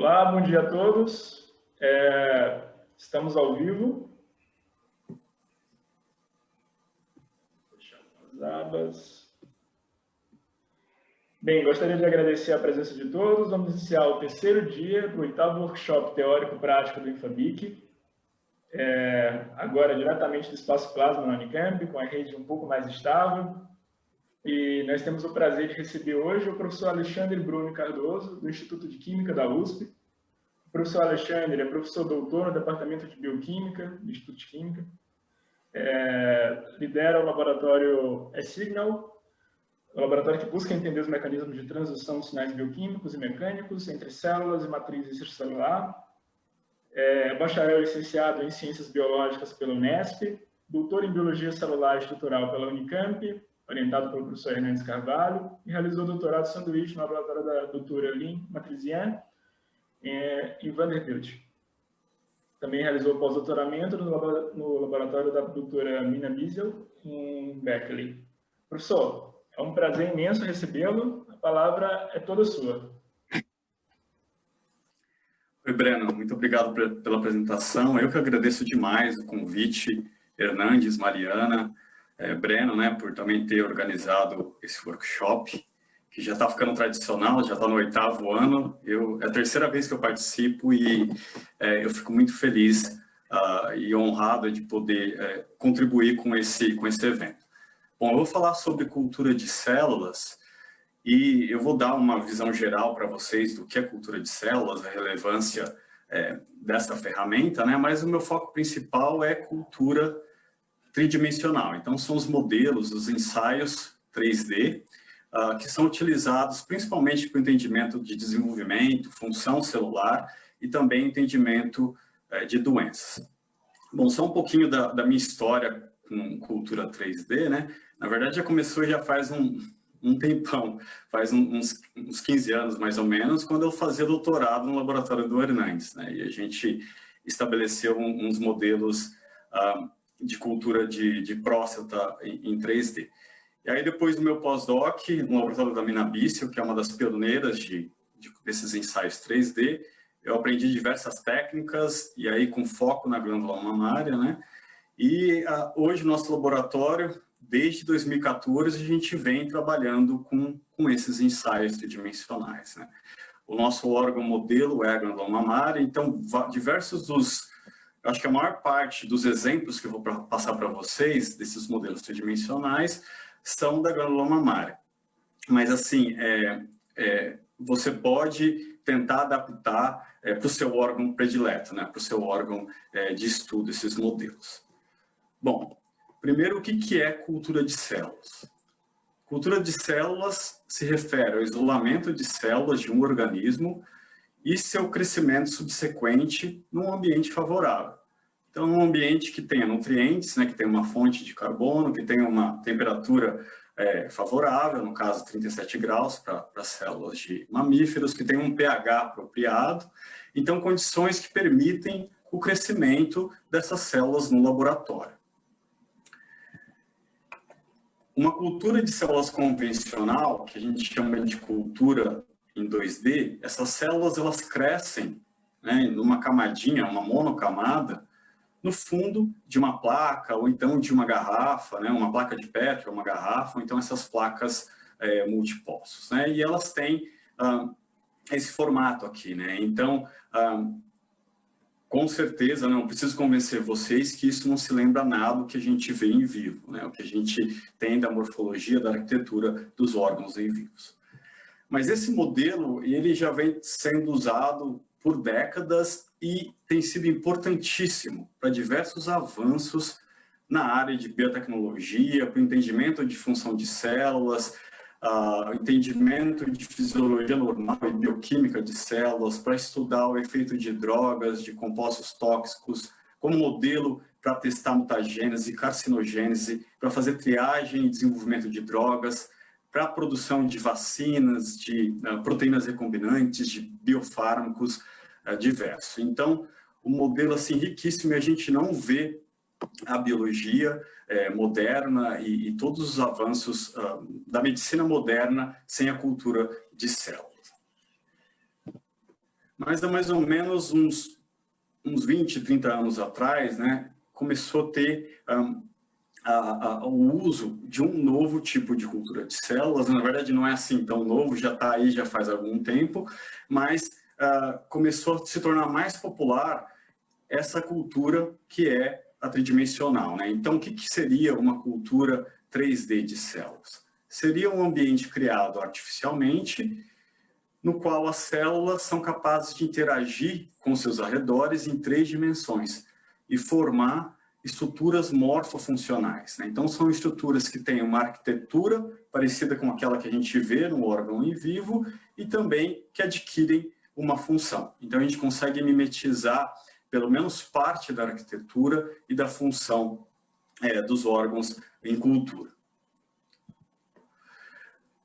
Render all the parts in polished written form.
Olá, bom dia a todos. Estamos ao vivo. Fechar as abas. Bem, gostaria de agradecer a presença de todos. Vamos iniciar o terceiro dia do 8º workshop teórico-prático do IFABIC. Agora, diretamente do Espaço Plasma na Unicamp, com a rede um pouco mais estável. E nós temos o prazer de receber hoje o professor Alexandre Bruno Cardoso, do Instituto de Química da USP. O professor Alexandre é professor doutor no Departamento de Bioquímica do Instituto de Química. Lidera o laboratório Signal, o laboratório que busca entender os mecanismos de transição de sinais bioquímicos e mecânicos entre células e matriz extracelular. Bacharel e licenciado em Ciências Biológicas pela Unesp, doutor em Biologia Celular e Estrutural pela Unicamp, orientado pelo professor Hernandes Carvalho, e realizou doutorado sanduíche no laboratório da doutora Lynn Matrizian, em Vanderbilt. Também realizou pós-doutoramento no laboratório da doutora Mina Biesel, em Berkeley. Professor, é um prazer imenso recebê-lo. A palavra é toda sua. Oi, Breno. Muito obrigado pela apresentação. Eu que agradeço demais o convite, Hernandes, Mariana, Breno, né, por também ter organizado esse workshop, que já está ficando tradicional, já está no 8º ano. É a terceira vez que eu participo e eu fico muito feliz e honrado de poder contribuir com esse evento. Bom, eu vou falar sobre cultura de células e eu vou dar uma visão geral para vocês do que é cultura de células, a relevância dessa ferramenta, né? Mas o meu foco principal é cultura tridimensional. Então, são os modelos, os ensaios 3D, que são utilizados principalmente para o entendimento de desenvolvimento, função celular e também entendimento de doenças. Bom, só um pouquinho da minha história com cultura 3D, né? Na verdade, já começou já faz um tempão, faz uns 15 anos mais ou menos, quando eu fazia doutorado no laboratório do Hernandes, né? E a gente estabeleceu uns modelos de cultura de próstata em 3D. E aí, depois do meu pós-doc, no laboratório da Mina Biesel, que é uma das pioneiras desses ensaios 3D, eu aprendi diversas técnicas, e aí com foco na glândula mamária, né? E hoje, nosso laboratório, desde 2014, a gente vem trabalhando com esses ensaios tridimensionais, né? O nosso órgão modelo é a glândula mamária, então, acho que a maior parte dos exemplos que eu vou passar para vocês, desses modelos tridimensionais, são da glândula mamária. Mas, assim, você pode tentar adaptar para o seu órgão predileto, né? Para o seu órgão de estudo, esses modelos. Bom, primeiro, o que é cultura de células? Cultura de células se refere ao isolamento de células de um organismo e seu crescimento subsequente num ambiente favorável. Então, num ambiente que tenha nutrientes, né, que tenha uma fonte de carbono, que tenha uma temperatura favorável, no caso 37 graus para células de mamíferos, que tenha um pH apropriado. Então, condições que permitem o crescimento dessas células no laboratório. Uma cultura de células convencional, que a gente chama de cultura em 2D, essas células elas crescem, né, numa camadinha, uma monocamada, no fundo de uma placa ou então de uma garrafa, né, uma placa de Petri ou uma garrafa, ou então essas placas multipoços, né, e elas têm esse formato aqui, né, então com certeza não preciso convencer vocês que isso não se lembra nada do que a gente vê em vivo, né, o que a gente tem da morfologia, da arquitetura dos órgãos em vivos. Mas esse modelo, ele já vem sendo usado por décadas e tem sido importantíssimo para diversos avanços na área de biotecnologia, para o entendimento de função de células, entendimento de fisiologia normal e bioquímica de células, para estudar o efeito de drogas, de compostos tóxicos, como modelo para testar mutagênese, carcinogênese, para fazer triagem e desenvolvimento de drogas, para a produção de vacinas, de proteínas recombinantes, de biofármacos diversos. Então, um modelo assim riquíssimo, e a gente não vê a biologia moderna e todos os avanços da medicina moderna sem a cultura de células. mas há mais ou menos uns 20, 30 anos atrás, né, começou a ter o uso de um novo tipo de cultura de células. Na verdade, não é assim tão novo, já está aí já faz algum tempo, mas começou a se tornar mais popular essa cultura que é a tridimensional, né? Então, o que seria uma cultura 3D de células? Seria um ambiente criado artificialmente, no qual as células são capazes de interagir com seus arredores em 3 dimensões e formar estruturas morfofuncionais, né? Então, são estruturas que têm uma arquitetura parecida com aquela que a gente vê no órgão em vivo e também que adquirem uma função. Então, a gente consegue mimetizar pelo menos parte da arquitetura e da função dos órgãos em cultura.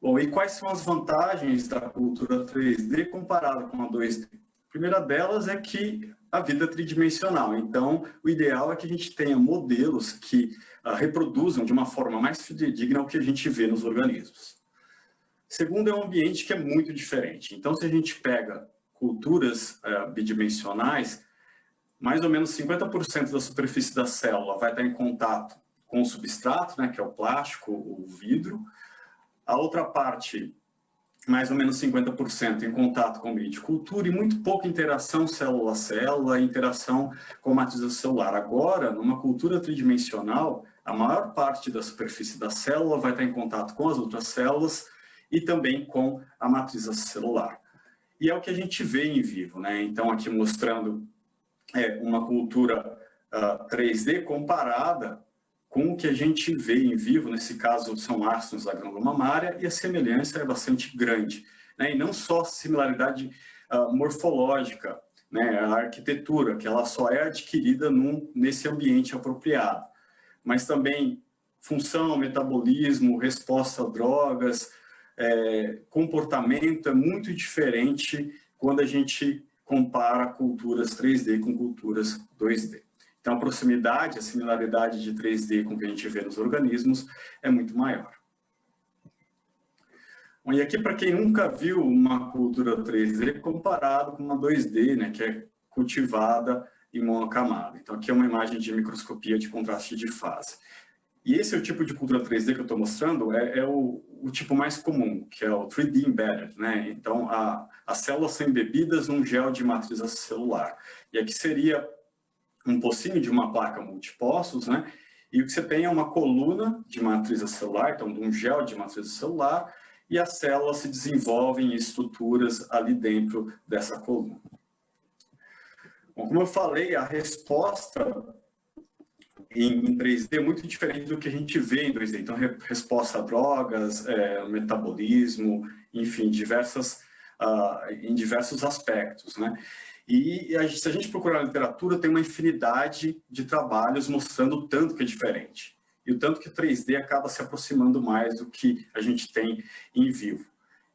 Bom, e quais são as vantagens da cultura 3D comparada com a 2D? A primeira delas é que a vida é tridimensional, então o ideal é que a gente tenha modelos que reproduzam de uma forma mais fidedigna o que a gente vê nos organismos. Segundo, é um ambiente que é muito diferente. Então, se a gente pega culturas bidimensionais, mais ou menos 50% da superfície da célula vai estar em contato com o substrato, né, que é o plástico, o vidro. A outra parte, mais ou menos 50% em contato com o meio de cultura e muito pouca interação célula a célula, interação com a matriz celular. Agora, numa cultura tridimensional, a maior parte da superfície da célula vai estar em contato com as outras células e também com a matriz celular. E é o que a gente vê em vivo, né? Então, aqui mostrando uma cultura 3D comparada com o que a gente vê em vivo, nesse caso são ácidos da glândula mamária, e a semelhança é bastante grande, né? E não só similaridade morfológica, né? A arquitetura, que ela só é adquirida nesse ambiente apropriado, mas também função, metabolismo, resposta a drogas, comportamento é muito diferente quando a gente compara culturas 3D com culturas 2D. Então, a proximidade, a similaridade de 3D com o que a gente vê nos organismos é muito maior. Bom, e aqui, para quem nunca viu uma cultura 3D comparado com uma 2D, né, que é cultivada em monocamada. Então, aqui é uma imagem de microscopia de contraste de fase. E esse é o tipo de cultura 3D que eu estou mostrando, é o tipo mais comum, que é o 3D Embedded, né? Então, as células são embebidas num gel de matriz celular. E aqui seria um pocinho de uma placa multipostos, né? E o que você tem é uma coluna de matriz celular, então de um gel de matriz celular, e as células se desenvolvem em estruturas ali dentro dessa coluna. Bom, como eu falei, a resposta em 3D é muito diferente do que a gente vê em 2D. Então, resposta a drogas, metabolismo, enfim, em diversos aspectos, né? E se a gente procurar na literatura, tem uma infinidade de trabalhos mostrando o tanto que é diferente. E o tanto que 3D acaba se aproximando mais do que a gente tem em vivo.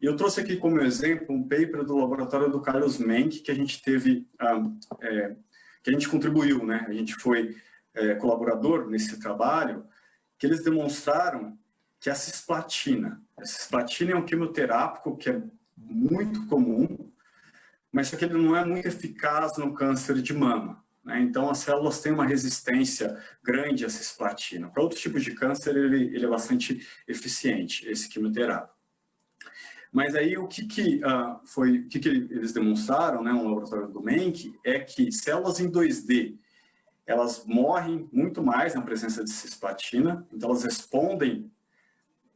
E eu trouxe aqui como exemplo um paper do laboratório do Carlos Menck, que a gente teve, que a gente contribuiu, né? A gente foi colaborador nesse trabalho, que eles demonstraram que a cisplatina é um quimioterápico que é muito comum, mas só que ele não é muito eficaz no câncer de mama, né? Então, as células têm uma resistência grande à cisplatina. Para outros tipos de câncer, ele é bastante eficiente, esse quimioterápico. Mas aí, o que eles demonstraram, né, no laboratório do Menck, é que células em 2D, elas morrem muito mais na presença de cisplatina, então elas respondem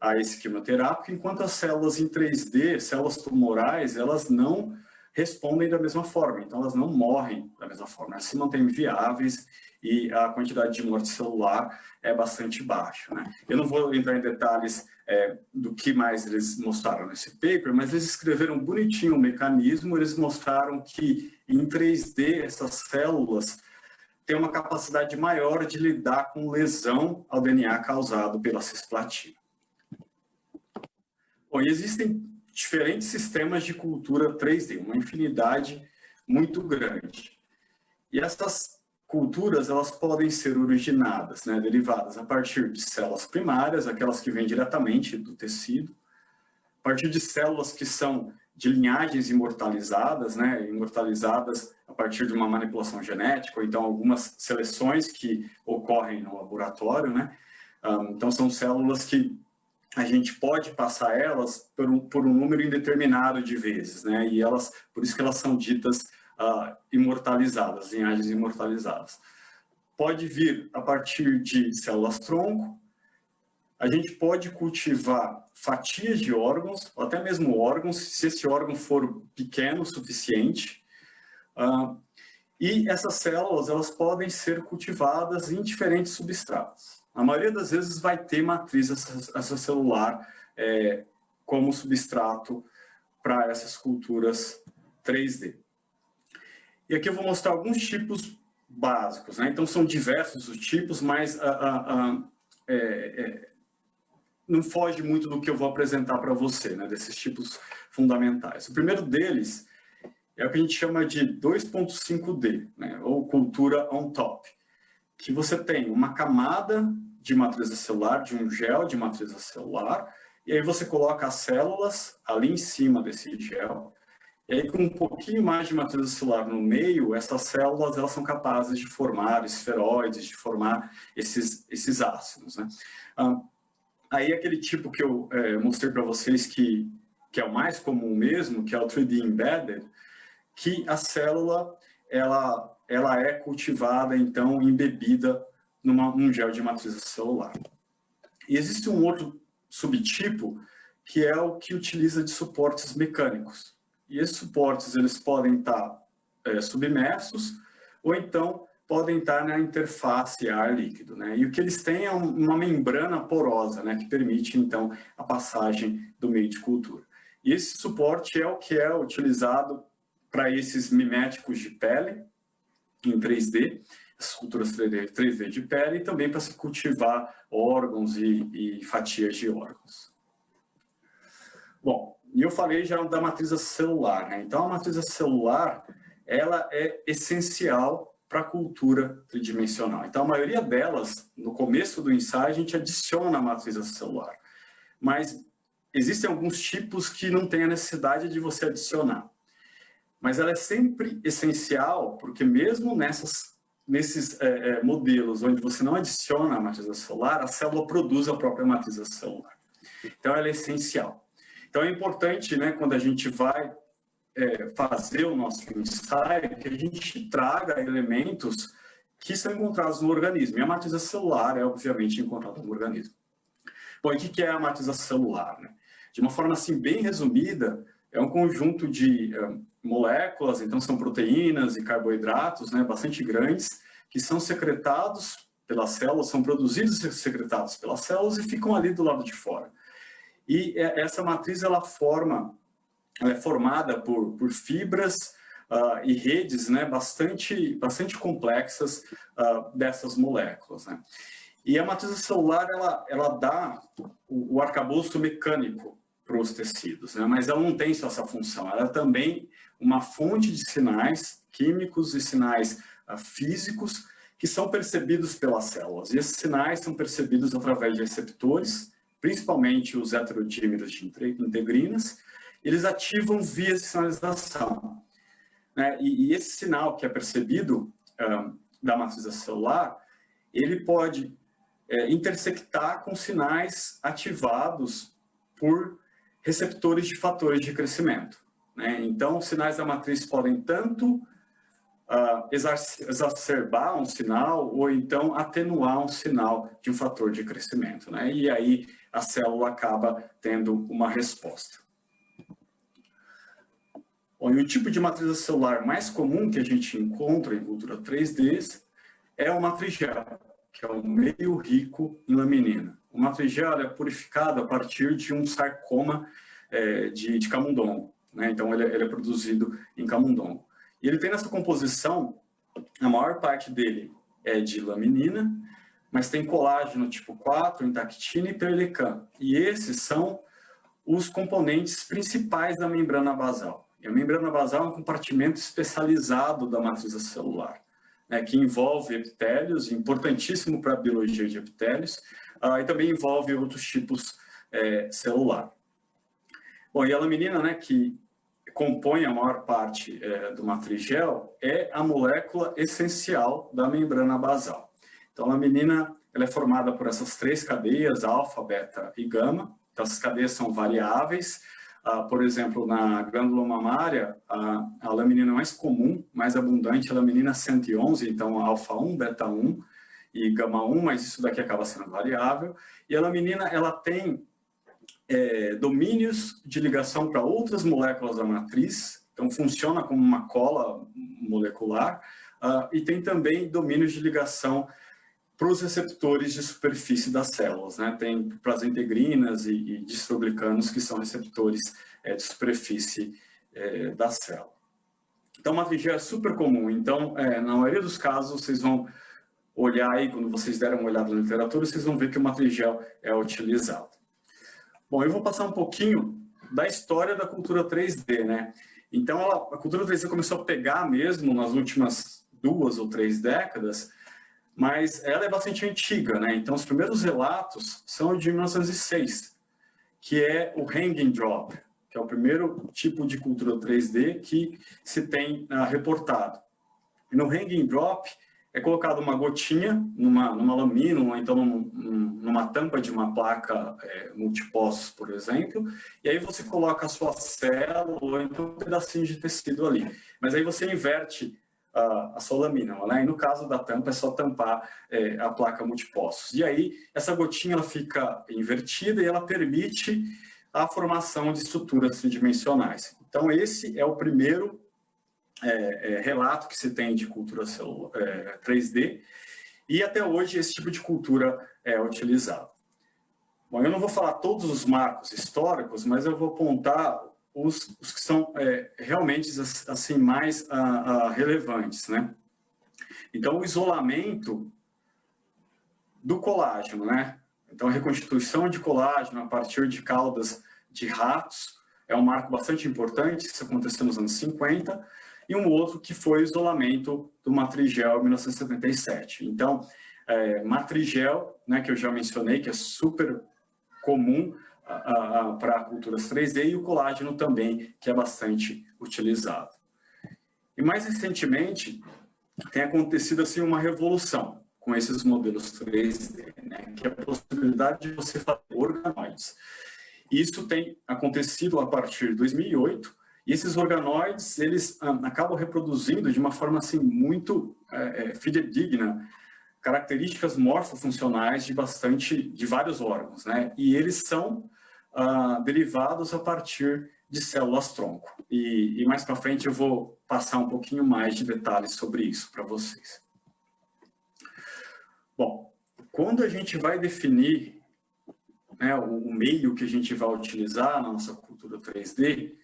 a esse quimioterápico, enquanto as células em 3D, células tumorais, elas não respondem da mesma forma, então elas não morrem da mesma forma, elas se mantêm viáveis e a quantidade de morte celular é bastante baixa, né? Eu não vou entrar em detalhes do que mais eles mostraram nesse paper, mas eles escreveram bonitinho o mecanismo, eles mostraram que em 3D essas células têm uma capacidade maior de lidar com lesão ao DNA causado pela cisplatina. Bom, e existem diferentes sistemas de cultura 3D, uma infinidade muito grande. E essas culturas, elas podem ser originadas, né, derivadas a partir de células primárias, aquelas que vêm diretamente do tecido, a partir de células que são de linhagens imortalizadas, né, imortalizadas a partir de uma manipulação genética, ou então algumas seleções que ocorrem no laboratório, né? Então, são células que a gente pode passar elas por um número indeterminado de vezes, né? E elas, por isso que elas são ditas imortalizadas, linhagens imortalizadas. Pode vir a partir de células-tronco. A gente pode cultivar fatias de órgãos, ou até mesmo órgãos, se esse órgão for pequeno o suficiente. E essas células, elas podem ser cultivadas em diferentes substratos. A maioria das vezes vai ter matriz extracelular como substrato para essas culturas 3D. E aqui eu vou mostrar alguns tipos básicos, né? Então, são diversos os tipos, mas não foge muito do que eu vou apresentar para você, né, desses tipos fundamentais. O primeiro deles é o que a gente chama de 2.5D, né, ou cultura on top, que você tem uma camada de matriz celular, de um gel de matriz celular, e aí você coloca as células ali em cima desse gel, e aí com um pouquinho mais de matriz celular no meio, essas células elas são capazes de formar esferoides, de formar esses ácidos, né? Aí aquele tipo que eu mostrei para vocês que é o mais comum mesmo, que é o 3D Embedded, que a célula ela é cultivada, então, embebida num gel de matriz celular. E existe um outro subtipo, que é o que utiliza de suportes mecânicos. E esses suportes eles podem estar submersos, ou então podem estar na interface ar líquido, né? E o que eles têm é uma membrana porosa, né, que permite, então, a passagem do meio de cultura. E esse suporte é o que é utilizado para esses miméticos de pele em 3D, as culturas 3D de pele, e também para se cultivar órgãos e fatias de órgãos. Bom, e eu falei já da matriz celular, né? Então, a matriz celular, ela é essencial para a cultura tridimensional. Então, a maioria delas, no começo do ensaio, a gente adiciona a matriz celular. Mas existem alguns tipos que não tem a necessidade de você adicionar. Mas ela é sempre essencial, porque mesmo nesses modelos onde você não adiciona a matriz celular, a célula produz a própria matriz celular. Então, ela é essencial. Então, é importante, né, quando a gente vai fazer o nosso ensaio, que a gente traga elementos que são encontrados no organismo. E a matriz celular é, obviamente, encontrada no organismo. Bom, e o que é a matriz celular, né? De uma forma assim bem resumida, é um conjunto de moléculas, então são proteínas e carboidratos, né, bastante grandes, que são secretados pelas células, são produzidos e secretados pelas células e ficam ali do lado de fora. E essa matriz ela é formada por fibras e redes, né, bastante complexas dessas moléculas, né? E a matriz celular ela dá o arcabouço mecânico para os tecidos, né? Mas ela não tem só essa função, ela é também uma fonte de sinais químicos e sinais físicos que são percebidos pelas células. E esses sinais são percebidos através de receptores, principalmente os heterodímeros de integrinas. Eles ativam vias de sinalização, né? E esse sinal que é percebido da matriz celular, ele pode intersectar com sinais ativados por receptores de fatores de crescimento, né? Então, os sinais da matriz podem tanto exacerbar um sinal ou então atenuar um sinal de um fator de crescimento, né? E aí a célula acaba tendo uma resposta. Bom, e o tipo de matriz celular mais comum que a gente encontra em cultura 3D é o matrigel, que é um meio rico em laminina. O matrigel é purificado a partir de um sarcoma de camundongo, né? Então, ele é produzido em camundongo. E ele tem nessa composição, a maior parte dele é de laminina, mas tem colágeno tipo 4, intactina e perlecan. E esses são os componentes principais da membrana basal. E a membrana basal é um compartimento especializado da matriz celular, né, que envolve epitélios, importantíssimo para a biologia de epitélios, e também envolve outros tipos celular. Bom, e a laminina, né, que compõe a maior parte do matrigel é a molécula essencial da membrana basal. Então, a melanina ela é formada por essas 3 cadeias, alfa, beta e gama. Então, essas cadeias são variáveis. Por exemplo, na glândula mamária, a laminina mais comum, mais abundante, é a laminina 111, então alfa 1, beta 1 e gama 1, mas isso daqui acaba sendo variável. E a laminina ela tem domínios de ligação para outras moléculas da matriz, então funciona como uma cola molecular, e tem também domínios de ligação para os receptores de superfície das células, né? Tem para as integrinas e distroglicanos, que são receptores de superfície da célula. Então, o matrigel é super comum. Então, na maioria dos casos, vocês vão olhar aí, quando vocês derem uma olhada na literatura, vocês vão ver que o matrigel é utilizado. Bom, eu vou passar um pouquinho da história da cultura 3D, né? Então, a cultura 3D começou a pegar mesmo nas últimas 2 ou 3 décadas, mas ela é bastante antiga, né? Então, os primeiros relatos são de 1906, que é o hanging drop, que é o primeiro tipo de cultura 3D que se tem reportado. E no hanging drop é colocada uma gotinha numa lamina, ou então numa tampa de uma placa multipostos, por exemplo, e aí você coloca a sua célula ou então um pedacinho de tecido ali. Mas aí você inverte a sua lamina, né? E no caso da tampa é só tampar a placa multipostos. E aí essa gotinha ela fica invertida e ela permite a formação de estruturas tridimensionais. Então esse é o primeiro relato que se tem de cultura 3D, e até hoje esse tipo de cultura é utilizado. Bom, eu não vou falar todos os marcos históricos, mas eu vou apontar os que são realmente assim, mais relevantes, né? Então, o isolamento do colágeno, né? Então, a reconstituição de colágeno a partir de caudas de ratos é um marco bastante importante, isso aconteceu nos anos 50, e um outro que foi o isolamento do matrigel em 1977. Então, matrigel, né, que eu já mencionei, que é super comum para culturas 3D, e o colágeno também, que é bastante utilizado. E mais recentemente, tem acontecido assim, uma revolução com esses modelos 3D, né, que é a possibilidade de você fazer organoides. Isso tem acontecido a partir de 2008, e esses organoides, eles acabam reproduzindo de uma forma assim, muito fidedigna características morfofuncionais de vários órgãos, né? E eles são derivados a partir de células-tronco. E mais para frente eu vou passar um pouquinho mais de detalhes sobre isso para vocês. Bom, quando a gente vai definir, né, o meio que a gente vai utilizar na nossa cultura 3D,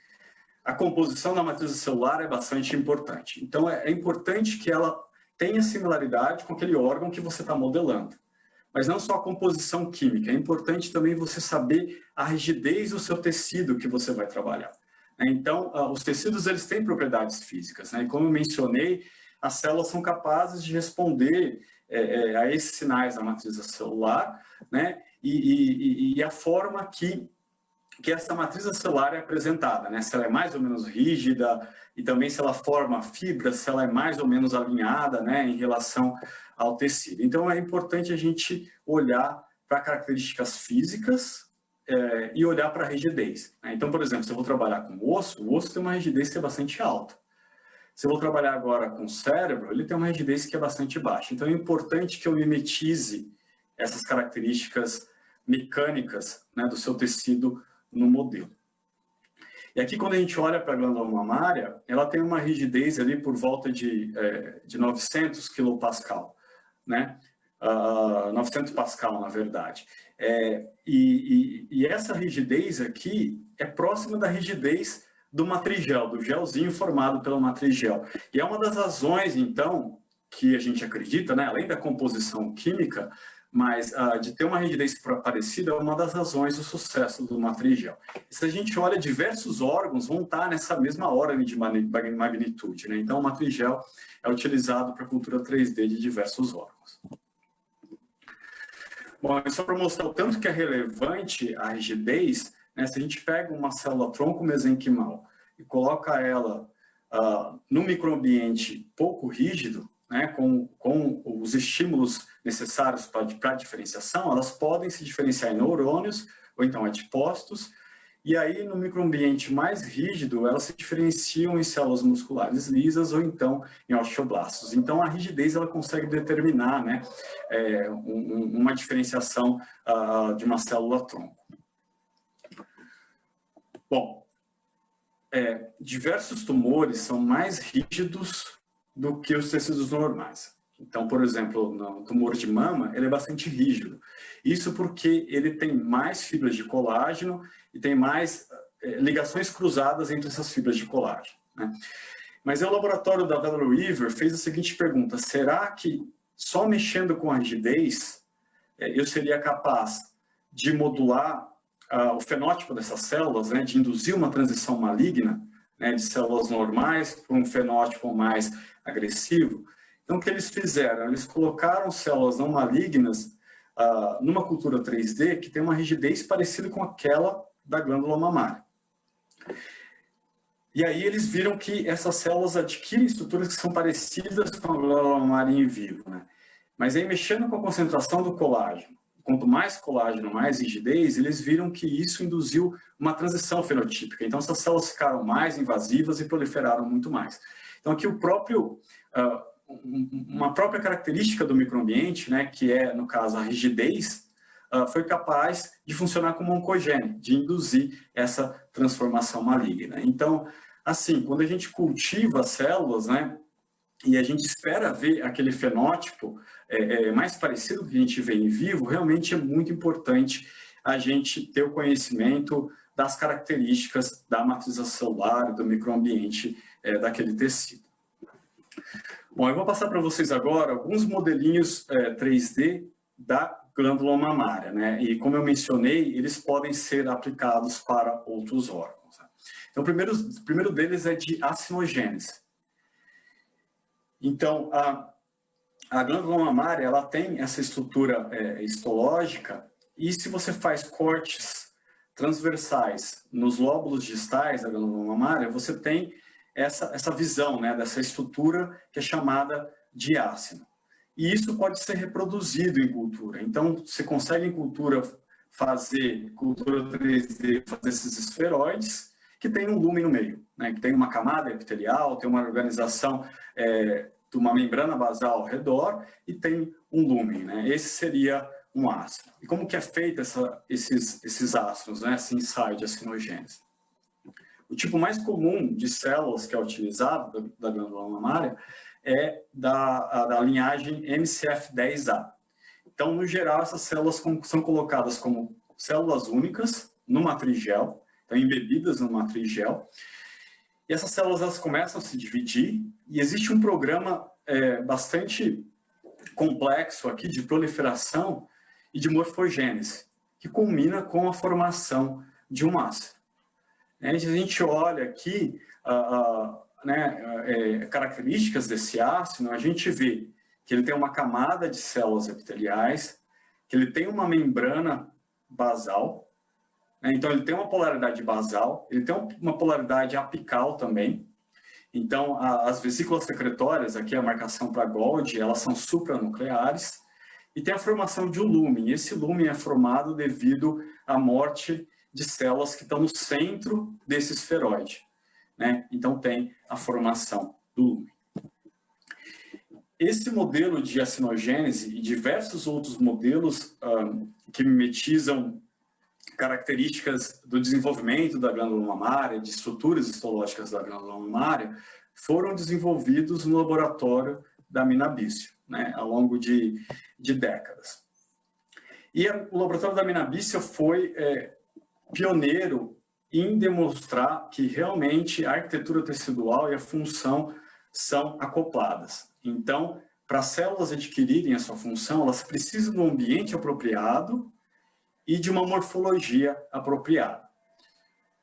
a composição da matriz celular é bastante importante. Então, é importante que ela tenha similaridade com aquele órgão que você está modelando. Mas não só a composição química, é importante também você saber a rigidez do seu tecido que você vai trabalhar. Então, os tecidos eles têm propriedades físicas, né? E como eu mencionei, as células são capazes de responder a esses sinais da matriz celular, né? E a forma que essa matriz celular é apresentada, né? Se ela é mais ou menos rígida e também se ela forma fibras, se ela é mais ou menos alinhada, né, em relação ao tecido. Então, é importante a gente olhar para características físicas e olhar para a rigidez, né? Então, por exemplo, se eu vou trabalhar com o osso tem uma rigidez que é bastante alta. Se eu vou trabalhar agora com o cérebro, ele tem uma rigidez que é bastante baixa. Então, é importante que eu mimetize essas características mecânicas, né, do seu tecido no modelo. E aqui, quando a gente olha para a glândula mamária, ela tem uma rigidez ali por volta de 900 kPa, né? 900 pascal, na verdade. E essa rigidez aqui é próxima da rigidez do matrigel, do gelzinho formado pelo matrigel. E é uma das razões, então, que a gente acredita, né, além da composição química, mas de ter uma rigidez parecida é uma das razões do sucesso do matrigel. E se a gente olha, diversos órgãos vão estar nessa mesma ordem de magnitude, né? Então, o matrigel é utilizado para a cultura 3D de diversos órgãos. Bom, só para mostrar o tanto que é relevante a rigidez, né, se a gente pega uma célula tronco mesenquimal e coloca ela num microambiente pouco rígido, né, com os estímulos necessários para a diferenciação, elas podem se diferenciar em neurônios ou então adipócitos, e aí no microambiente mais rígido elas se diferenciam em células musculares lisas ou então em osteoblastos. Então a rigidez ela consegue determinar, né, uma diferenciação de uma célula-tronco. Bom, diversos tumores são mais rígidos do que os tecidos normais. Então, por exemplo, no tumor de mama, ele é bastante rígido. Isso porque ele tem mais fibras de colágeno e tem mais ligações cruzadas entre essas fibras de colágeno, né? Mas o laboratório da Valerie Weaver fez a seguinte pergunta: será que só mexendo com a rigidez eu seria capaz de modular o fenótipo dessas células, né, de induzir uma transição maligna, né, de células normais para um fenótipo mais agressivo? Então, o que eles fizeram? Eles colocaram células não malignas numa cultura 3D que tem uma rigidez parecida com aquela da glândula mamária. E aí eles viram que essas células adquirem estruturas que são parecidas com a glândula mamária em vivo, né? Mas aí, mexendo com a concentração do colágeno, quanto mais colágeno, mais rigidez, eles viram que isso induziu uma transição fenotípica. Então, essas células ficaram mais invasivas e proliferaram muito mais. Então, aqui uma própria característica do microambiente, né, que é, no caso, a rigidez, foi capaz de funcionar como oncogênio, de induzir essa transformação maligna. Então, assim, quando a gente cultiva células, né, e a gente espera ver aquele fenótipo mais parecido com o que a gente vê em vivo, realmente é muito importante a gente ter o conhecimento das características da matriz celular, do microambiente daquele tecido. Bom, eu vou passar para vocês agora alguns modelinhos 3D da glândula mamária, né? E como eu mencionei, eles podem ser aplicados para outros órgãos, né? Então, o primeiro deles é de acinogênese. Então, a glândula mamária, ela tem essa estrutura histológica, e se você faz cortes transversais nos lóbulos distais da glândula mamária, você tem essa visão, né, dessa estrutura que é chamada de ácino. E isso pode ser reproduzido em cultura. Então, você consegue em cultura fazer cultura 3D, fazer esses esferoides, que tem um lumen no meio, né, que tem uma camada epitelial, tem uma organização de uma membrana basal ao redor e tem um lumen, né? Esse seria um ácido. E como que é feito esses ácidos, né, esse ensaio de acinogênese? O tipo mais comum de células que é utilizado da glândula mamária é da linhagem MCF10A. Então, no geral, essas células são colocadas como células únicas no matrigel, então embebidas no matrigel, e essas células elas começam a se dividir, e existe um programa bastante complexo aqui de proliferação e de morfogênese, que culmina com a formação de um ácido. Se a gente olha aqui características desse ácido, a gente vê que ele tem uma camada de células epiteliais, que ele tem uma membrana basal, né? Então ele tem uma polaridade basal, ele tem uma polaridade apical também. Então as vesículas secretórias, aqui a marcação para Golgi, elas são supranucleares, e tem a formação de um lumen, e esse lumen é formado devido à morte de células que estão no centro desse esferoide, né? Então tem a formação do lumen. Esse modelo de acinogênese e diversos outros modelos que mimetizam características do desenvolvimento da glândula mamária, de estruturas histológicas da glândula mamária, foram desenvolvidos no laboratório da Minabício, né, ao longo de décadas. E o laboratório da Minabício foi pioneiro em demonstrar que realmente a arquitetura tecidual e a função são acopladas. Então, para as células adquirirem a sua função, elas precisam de um ambiente apropriado e de uma morfologia apropriada.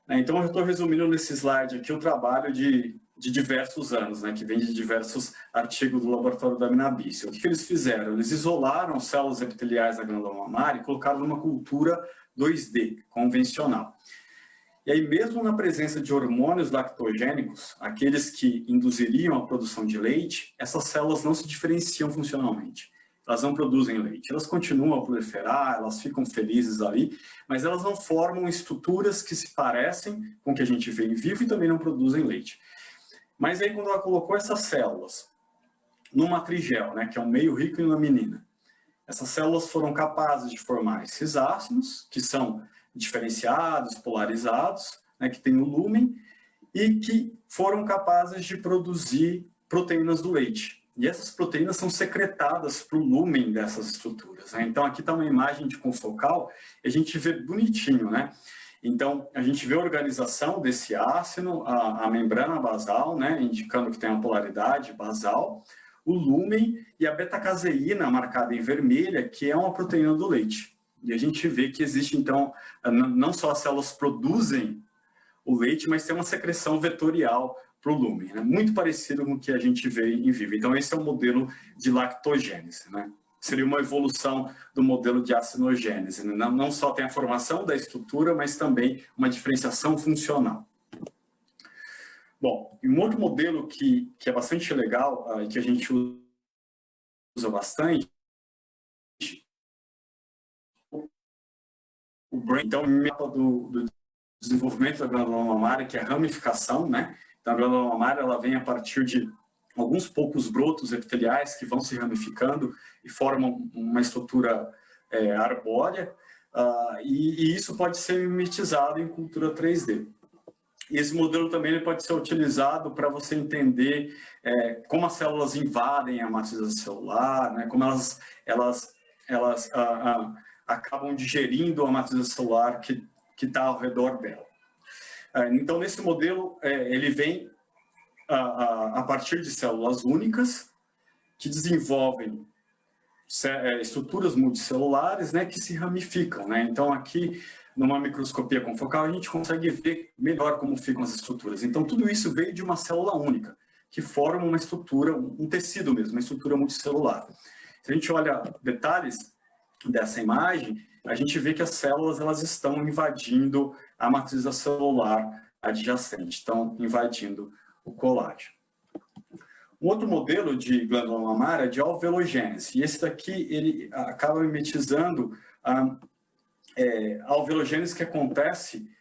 Então, eu estou resumindo nesse slide aqui o trabalho de diversos anos, né, que vem de diversos artigos do laboratório da Minabício. O que eles fizeram? Eles isolaram células epiteliais da glândula mamária e colocaram numa cultura 2D, convencional. E aí, mesmo na presença de hormônios lactogênicos, aqueles que induziriam a produção de leite, essas células não se diferenciam funcionalmente. Elas não produzem leite. Elas continuam a proliferar, elas ficam felizes ali, mas elas não formam estruturas que se parecem com o que a gente vê em vivo e também não produzem leite. Mas aí, quando ela colocou essas células no matrigel, né, que é um meio rico em laminina, essas células foram capazes de formar esses ácidos, que são diferenciados, polarizados, né, que tem o lúmen, e que foram capazes de produzir proteínas do leite. E essas proteínas são secretadas para o lúmen dessas estruturas, né? Então, aqui está uma imagem de confocal, e a gente vê bonitinho, né? Então, a gente vê a organização desse ácido, a membrana basal, né, indicando que tem uma polaridade basal, o lúmen e a beta-caseína, marcada em vermelha, que é uma proteína do leite. E a gente vê que existe, então, não só as células produzem o leite, mas tem uma secreção vetorial para o lúmen, né? Muito parecido com o que a gente vê em vivo. Então, esse é o modelo de lactogênese, né? Seria uma evolução do modelo de acinogênese, né? Não só tem a formação da estrutura, mas também uma diferenciação funcional. Bom, e um outro modelo que é bastante legal e que a gente usa bastante, o brain, então, o mapa do desenvolvimento da glândula mamária, que é a ramificação, né? Então, a glândula mamária, ela vem a partir de alguns poucos brotos epiteliais que vão se ramificando e formam uma estrutura arbórea, e isso pode ser mimetizado em cultura 3D. E esse modelo também ele pode ser utilizado para você entender como as células invadem a matriz celular, né? Como elas acabam digerindo a matriz celular que está ao redor dela. Então, nesse modelo, ele vem a partir de células únicas que desenvolvem estruturas multicelulares, né, que se ramificam, né? Então, aqui, numa microscopia confocal, a gente consegue ver melhor como ficam as estruturas. Então, tudo isso veio de uma célula única, que forma uma estrutura, um tecido mesmo, uma estrutura multicelular. Se a gente olha detalhes dessa imagem, a gente vê que as células elas estão invadindo a matriz celular adjacente, estão invadindo o colágeno. Um outro modelo de glândula mamária é de alveologênese, e esse daqui ele acaba mimetizando a alveologênese que acontece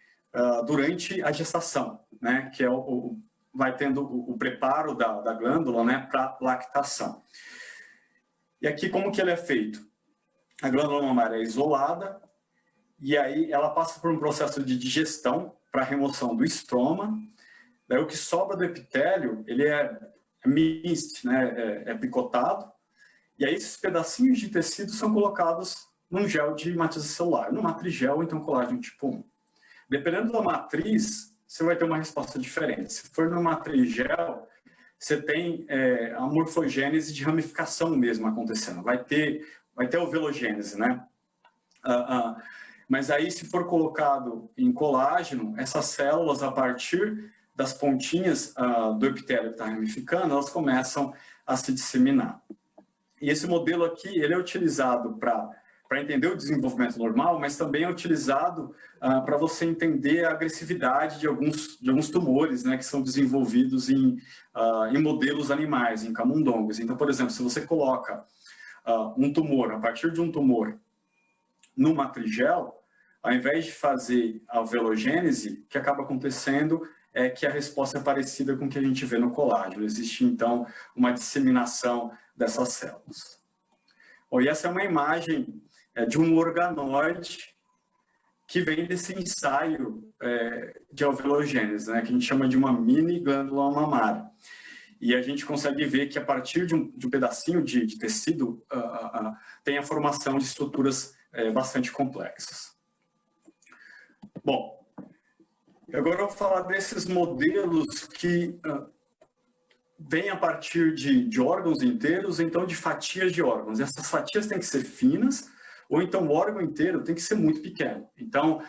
durante a gestação, né, que é vai tendo o preparo da glândula, né, para lactação. E aqui como que ele é feito? A glândula mamária é isolada, e aí ela passa por um processo de digestão para remoção do estroma. Daí o que sobra do epitélio, ele é minced, né, é picotado, e aí esses pedacinhos de tecido são colocados num gel de matriz celular, no matrigel, então colágeno tipo 1. Dependendo da matriz, você vai ter uma resposta diferente. Se for no matrigel, você tem a morfogênese de ramificação mesmo acontecendo, vai ter alveologênese, né? Mas aí, se for colocado em colágeno, essas células, a partir das pontinhas do epitélio que está ramificando, elas começam a se disseminar. E esse modelo aqui, ele é utilizado para entender o desenvolvimento normal, mas também é utilizado para você entender a agressividade de alguns tumores, né, que são desenvolvidos em modelos animais, em camundongos. Então, por exemplo, se você coloca um tumor, a partir de um tumor, no matrigel, ao invés de fazer a alveologênese, o que acaba acontecendo é que a resposta é parecida com o que a gente vê no colágeno. Existe, então, uma disseminação dessas células. Bom, e essa é uma imagem de um organoide que vem desse ensaio de alveologênese, né, que a gente chama de uma mini glândula mamária. E a gente consegue ver que a partir de um pedacinho de tecido tem a formação de estruturas bastante complexas. Bom, agora eu vou falar desses modelos que vêm a partir de órgãos inteiros, então de fatias de órgãos. Essas fatias têm que ser finas, ou então o órgão inteiro tem que ser muito pequeno. Então,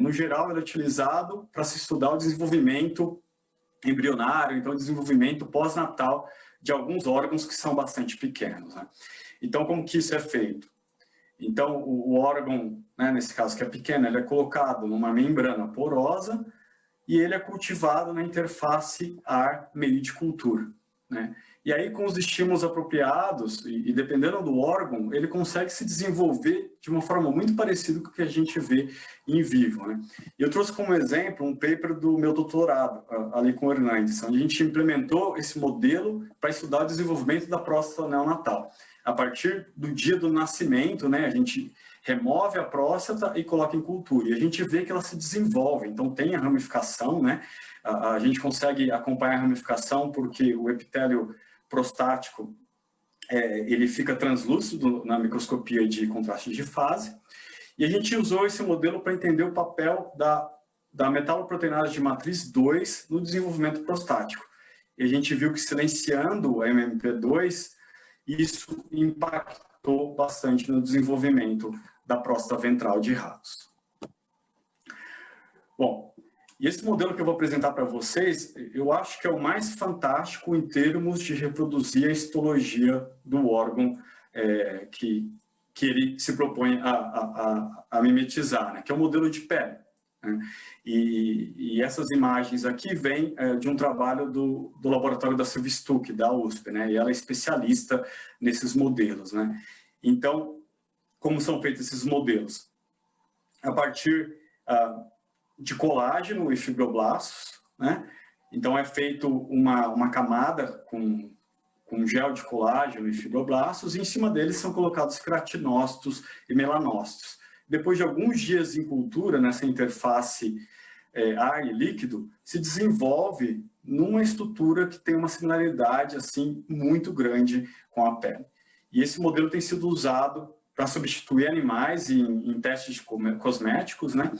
no geral, ele é utilizado para se estudar o desenvolvimento embrionário, então desenvolvimento pós-natal de alguns órgãos que são bastante pequenos, né? Então, como que isso é feito? Então, o órgão, né, nesse caso que é pequeno, ele é colocado numa membrana porosa e ele é cultivado na interface ar-meio de cultura, né? E aí, com os estímulos apropriados, e dependendo do órgão, ele consegue se desenvolver de uma forma muito parecida com o que a gente vê em vivo, né? E eu trouxe como exemplo um paper do meu doutorado, ali com o Hernandes, onde a gente implementou esse modelo para estudar o desenvolvimento da próstata neonatal. A partir do dia do nascimento, né, a gente remove a próstata e coloca em cultura. E a gente vê que ela se desenvolve, então tem a ramificação, né? A gente consegue acompanhar a ramificação porque o epitélio prostático, ele fica translúcido na microscopia de contraste de fase, e a gente usou esse modelo para entender o papel da metaloproteinase de matriz 2 no desenvolvimento prostático. E a gente viu que silenciando a MMP2, isso impactou bastante no desenvolvimento da próstata ventral de ratos. Bom, e esse modelo que eu vou apresentar para vocês, eu acho que é o mais fantástico em termos de reproduzir a histologia do órgão que ele se propõe a mimetizar, né? Que é o modelo de pele, né? E essas imagens aqui vêm de um trabalho do laboratório da Silvia Stuck, da USP, né? E ela é especialista nesses modelos, né? Então, como são feitos esses modelos? A partir de colágeno e fibroblastos, né? Então é feito uma camada com gel de colágeno e fibroblastos, e em cima deles são colocados queratinócitos e melanócitos. Depois de alguns dias em cultura, nessa interface ar e líquido, se desenvolve numa estrutura que tem uma similaridade assim muito grande com a pele. E esse modelo tem sido usado para substituir animais em testes cosméticos, né?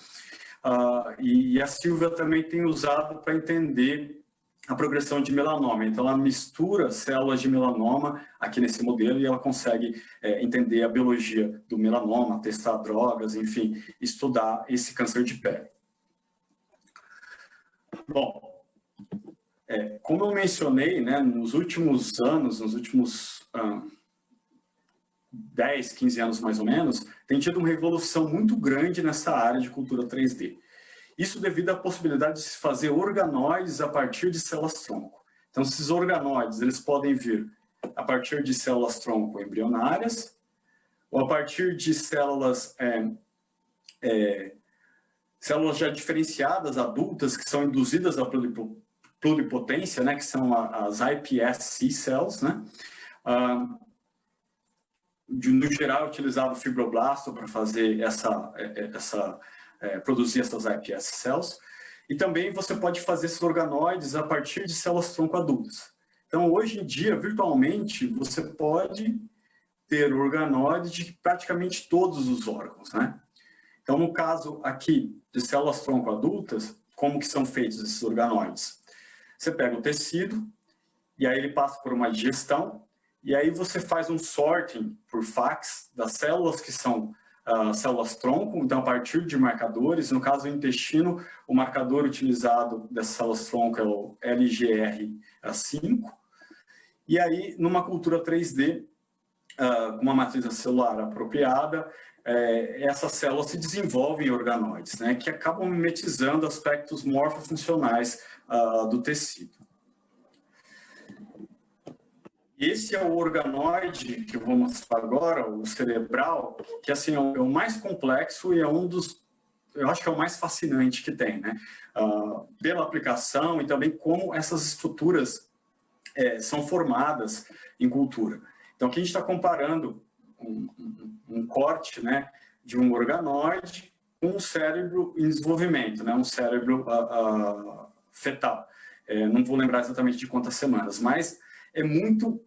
E a Silvia também tem usado para entender a progressão de melanoma. Então, ela mistura células de melanoma aqui nesse modelo e ela consegue entender a biologia do melanoma, testar drogas, enfim, estudar esse câncer de pele. Bom, como eu mencionei, né, nos últimos anos, nos últimos 10, 15 anos mais ou menos, tem tido uma revolução muito grande nessa área de cultura 3D. Isso devido à possibilidade de se fazer organoides a partir de células-tronco. Então, esses organoides, eles podem vir a partir de células-tronco embrionárias, ou a partir de células já diferenciadas, adultas, que são induzidas à pluripotência, né, que são as iPSC cells, né? No geral, utilizava o fibroblasto para fazer produzir essas iPS cells, e também você pode fazer esses organoides a partir de células-tronco adultas. Então, hoje em dia, virtualmente, você pode ter organoides de praticamente todos os órgãos, né? Então, no caso aqui de células-tronco adultas, como que são feitos esses organoides? Você pega o tecido, e aí ele passa por uma digestão, e aí você faz um sorting por fax das células que são células-tronco, então a partir de marcadores. No caso do intestino, o marcador utilizado dessas células-tronco é o LGR5, e aí numa cultura 3D, com uma matriz celular apropriada, essas células se desenvolvem em organoides, né, que acabam mimetizando aspectos morfofuncionais do tecido. Esse é o organoide que eu vou mostrar agora, o cerebral, que assim, é o mais complexo e é um dos, eu acho que é o mais fascinante que tem, né? Pela aplicação e também como essas estruturas são formadas em cultura. Então, aqui a gente está comparando um corte, né, de um organoide com um cérebro em desenvolvimento, né, um cérebro fetal. Não vou lembrar exatamente de quantas semanas, mas é muito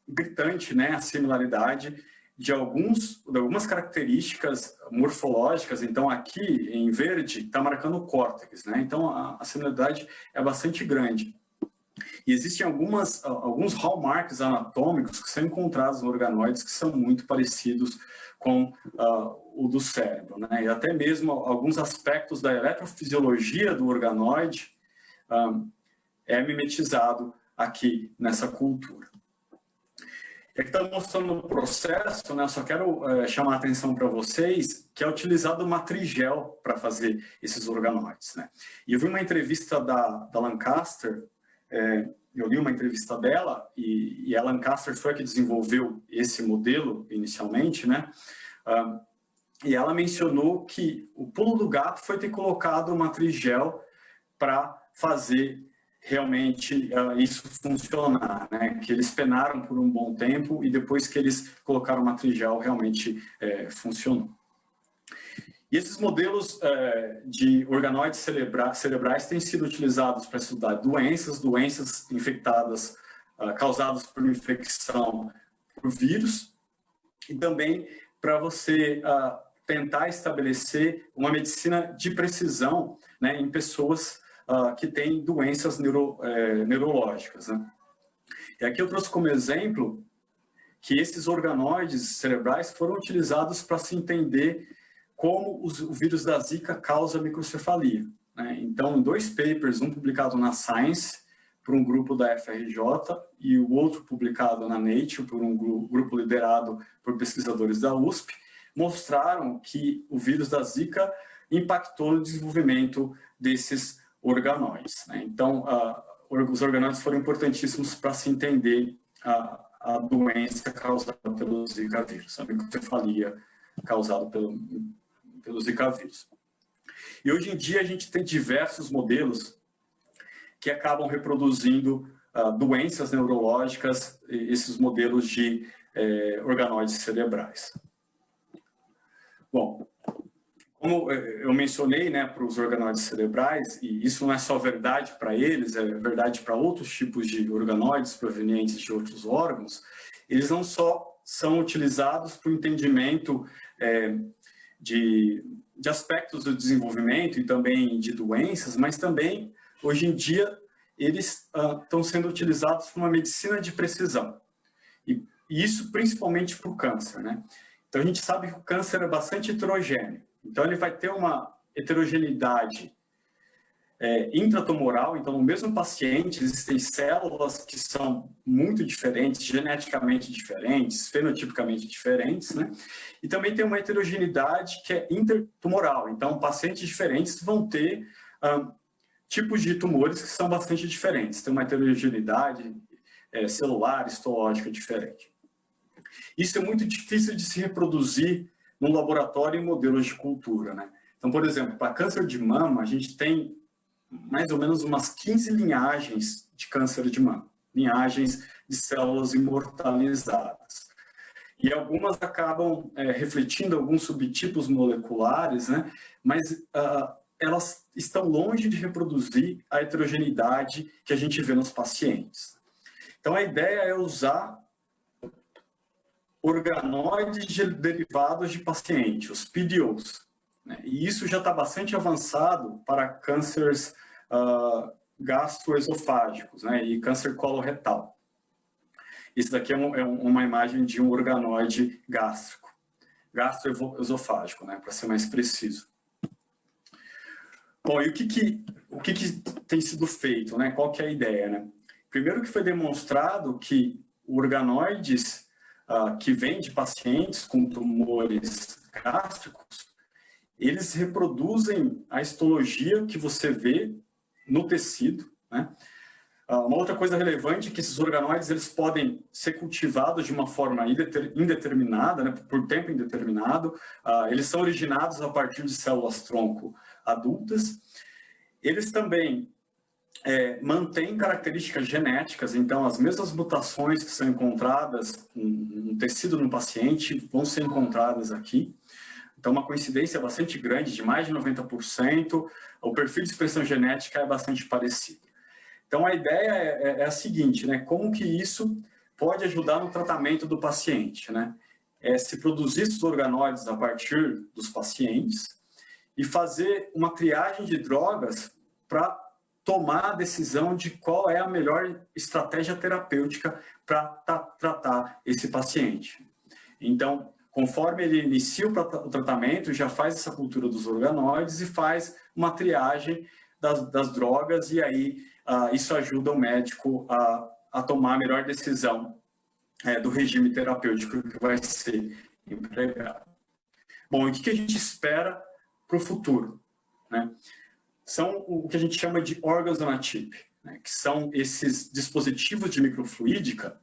gritante, né, a similaridade de algumas características morfológicas. Então, aqui em verde está marcando o córtex, né? Então, a similaridade é bastante grande. E existem alguns hallmarks anatômicos que são encontrados nos organoides que são muito parecidos com o do cérebro, né? E até mesmo alguns aspectos da eletrofisiologia do organoide é mimetizado aqui nessa cultura. E aqui está mostrando o processo, né? Eu só quero chamar a atenção para vocês que é utilizado uma trigel para fazer esses organoides, né? E eu vi uma entrevista da Lancaster, eu li uma entrevista dela, e a Lancaster foi a que desenvolveu esse modelo inicialmente, né? E ela mencionou que o pulo do gato foi ter colocado uma trigel para fazer realmente isso funcionar, né? Que eles penaram por um bom tempo e depois que eles colocaram uma trigel realmente funcionou. E esses modelos de organoides cerebrais têm sido utilizados para estudar doenças infectadas, causadas por infecção por vírus, e também para você tentar estabelecer uma medicina de precisão, né, em pessoas que têm doenças neurológicas, né? E aqui eu trouxe como exemplo que esses organoides cerebrais foram utilizados para se entender como o vírus da Zika causa microcefalia, né? Então, em 2 papers, um publicado na Science, por um grupo da FRJ, e o outro publicado na Nature, por um grupo liderado por pesquisadores da USP, mostraram que o vírus da Zika impactou no desenvolvimento desses organoides, né? Então, os organoides foram importantíssimos para se entender a doença causada pelo Zika vírus, a microcefalia causada pelo Zika vírus. E hoje em dia a gente tem diversos modelos que acabam reproduzindo doenças neurológicas, esses modelos de organoides cerebrais. Bom, como eu mencionei, né, para os organoides cerebrais, e isso não é só verdade para eles, é verdade para outros tipos de organoides provenientes de outros órgãos, eles não só são utilizados para o entendimento de aspectos do desenvolvimento e também de doenças, mas também, hoje em dia, eles estão sendo utilizados para uma medicina de precisão. E isso principalmente para o câncer, né? Então, a gente sabe que o câncer é bastante heterogêneo. Então, ele vai ter uma heterogeneidade intratumoral. Então, no mesmo paciente, existem células que são muito diferentes, geneticamente diferentes, fenotipicamente diferentes, né? E também tem uma heterogeneidade que é intertumoral. Então, pacientes diferentes vão ter tipos de tumores que são bastante diferentes. Tem uma heterogeneidade celular, histológica diferente. Isso é muito difícil de se reproduzir num laboratório em modelos de cultura, né? Então, por exemplo, para câncer de mama, a gente tem mais ou menos umas 15 linhagens de câncer de mama, linhagens de células imortalizadas. E algumas acabam refletindo alguns subtipos moleculares, né? Mas elas estão longe de reproduzir a heterogeneidade que a gente vê nos pacientes. Então, a ideia é usar organoides derivados de paciente, os PDOs, né? E isso já está bastante avançado para cânceres gastroesofágicos, né? E câncer coloretal. Isso daqui é uma imagem de um organoide gástrico, gastroesofágico, né? Para ser mais preciso. Bom, e o que tem sido feito, né? Qual que é a ideia, né? Primeiro que foi demonstrado que organoides que vêm de pacientes com tumores gástricos, eles reproduzem a histologia que você vê no tecido, né? Uma outra coisa relevante é que esses organoides eles podem ser cultivados de uma forma indeterminada, né, por tempo indeterminado. Eles são originados a partir de células-tronco adultas. Eles também mantêm características genéticas, então as mesmas mutações que são encontradas no tecido no paciente vão ser encontradas aqui. Então, uma coincidência bastante grande, de mais de 90%, o perfil de expressão genética é bastante parecido. Então, a ideia é a seguinte, né? Como que isso pode ajudar no tratamento do paciente, né? Se produzir esses organoides a partir dos pacientes e fazer uma triagem de drogas para tomar a decisão de qual é a melhor estratégia terapêutica para tratar esse paciente. Então, conforme ele inicia o tratamento, já faz essa cultura dos organoides e faz uma triagem das drogas, e aí isso ajuda o médico a tomar a melhor decisão do regime terapêutico que vai ser empregado. Bom, e o que a gente espera para o futuro? Né? São o que a gente chama de órgãos on a chip, né? Que são esses dispositivos de microfluídica,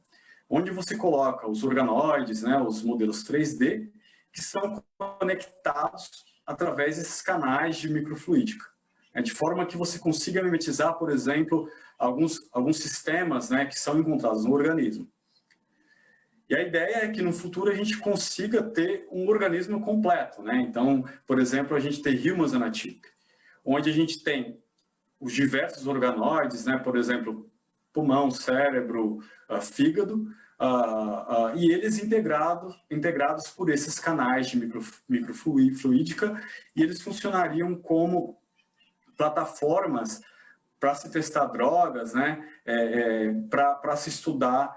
onde você coloca os organoides, né, os modelos 3D, que são conectados através desses canais de microfluídica, né, de forma que você consiga mimetizar, por exemplo, alguns sistemas, né, que são encontrados no organismo. E a ideia é que no futuro a gente consiga ter um organismo completo, né? Então, por exemplo, a gente tem Humans on a Chip, onde a gente tem os diversos organoides, né? Por exemplo, pulmão, cérebro, fígado, e eles integrados por esses canais de microfluídica, e eles funcionariam como plataformas para se testar drogas, né? Para se estudar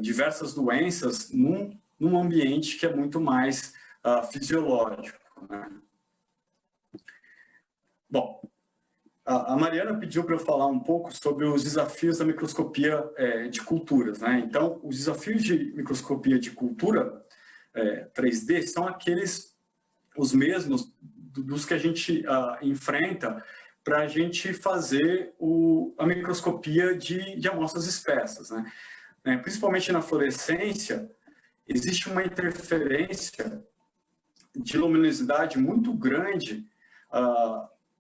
diversas doenças num ambiente que é muito mais fisiológico, né? Bom, a Mariana pediu para eu falar um pouco sobre os desafios da microscopia de culturas, né? Então, os desafios de microscopia de cultura 3D são os mesmos dos que a gente enfrenta para a gente fazer a microscopia de amostras espessas, né? Principalmente na fluorescência, existe uma interferência de luminosidade muito grande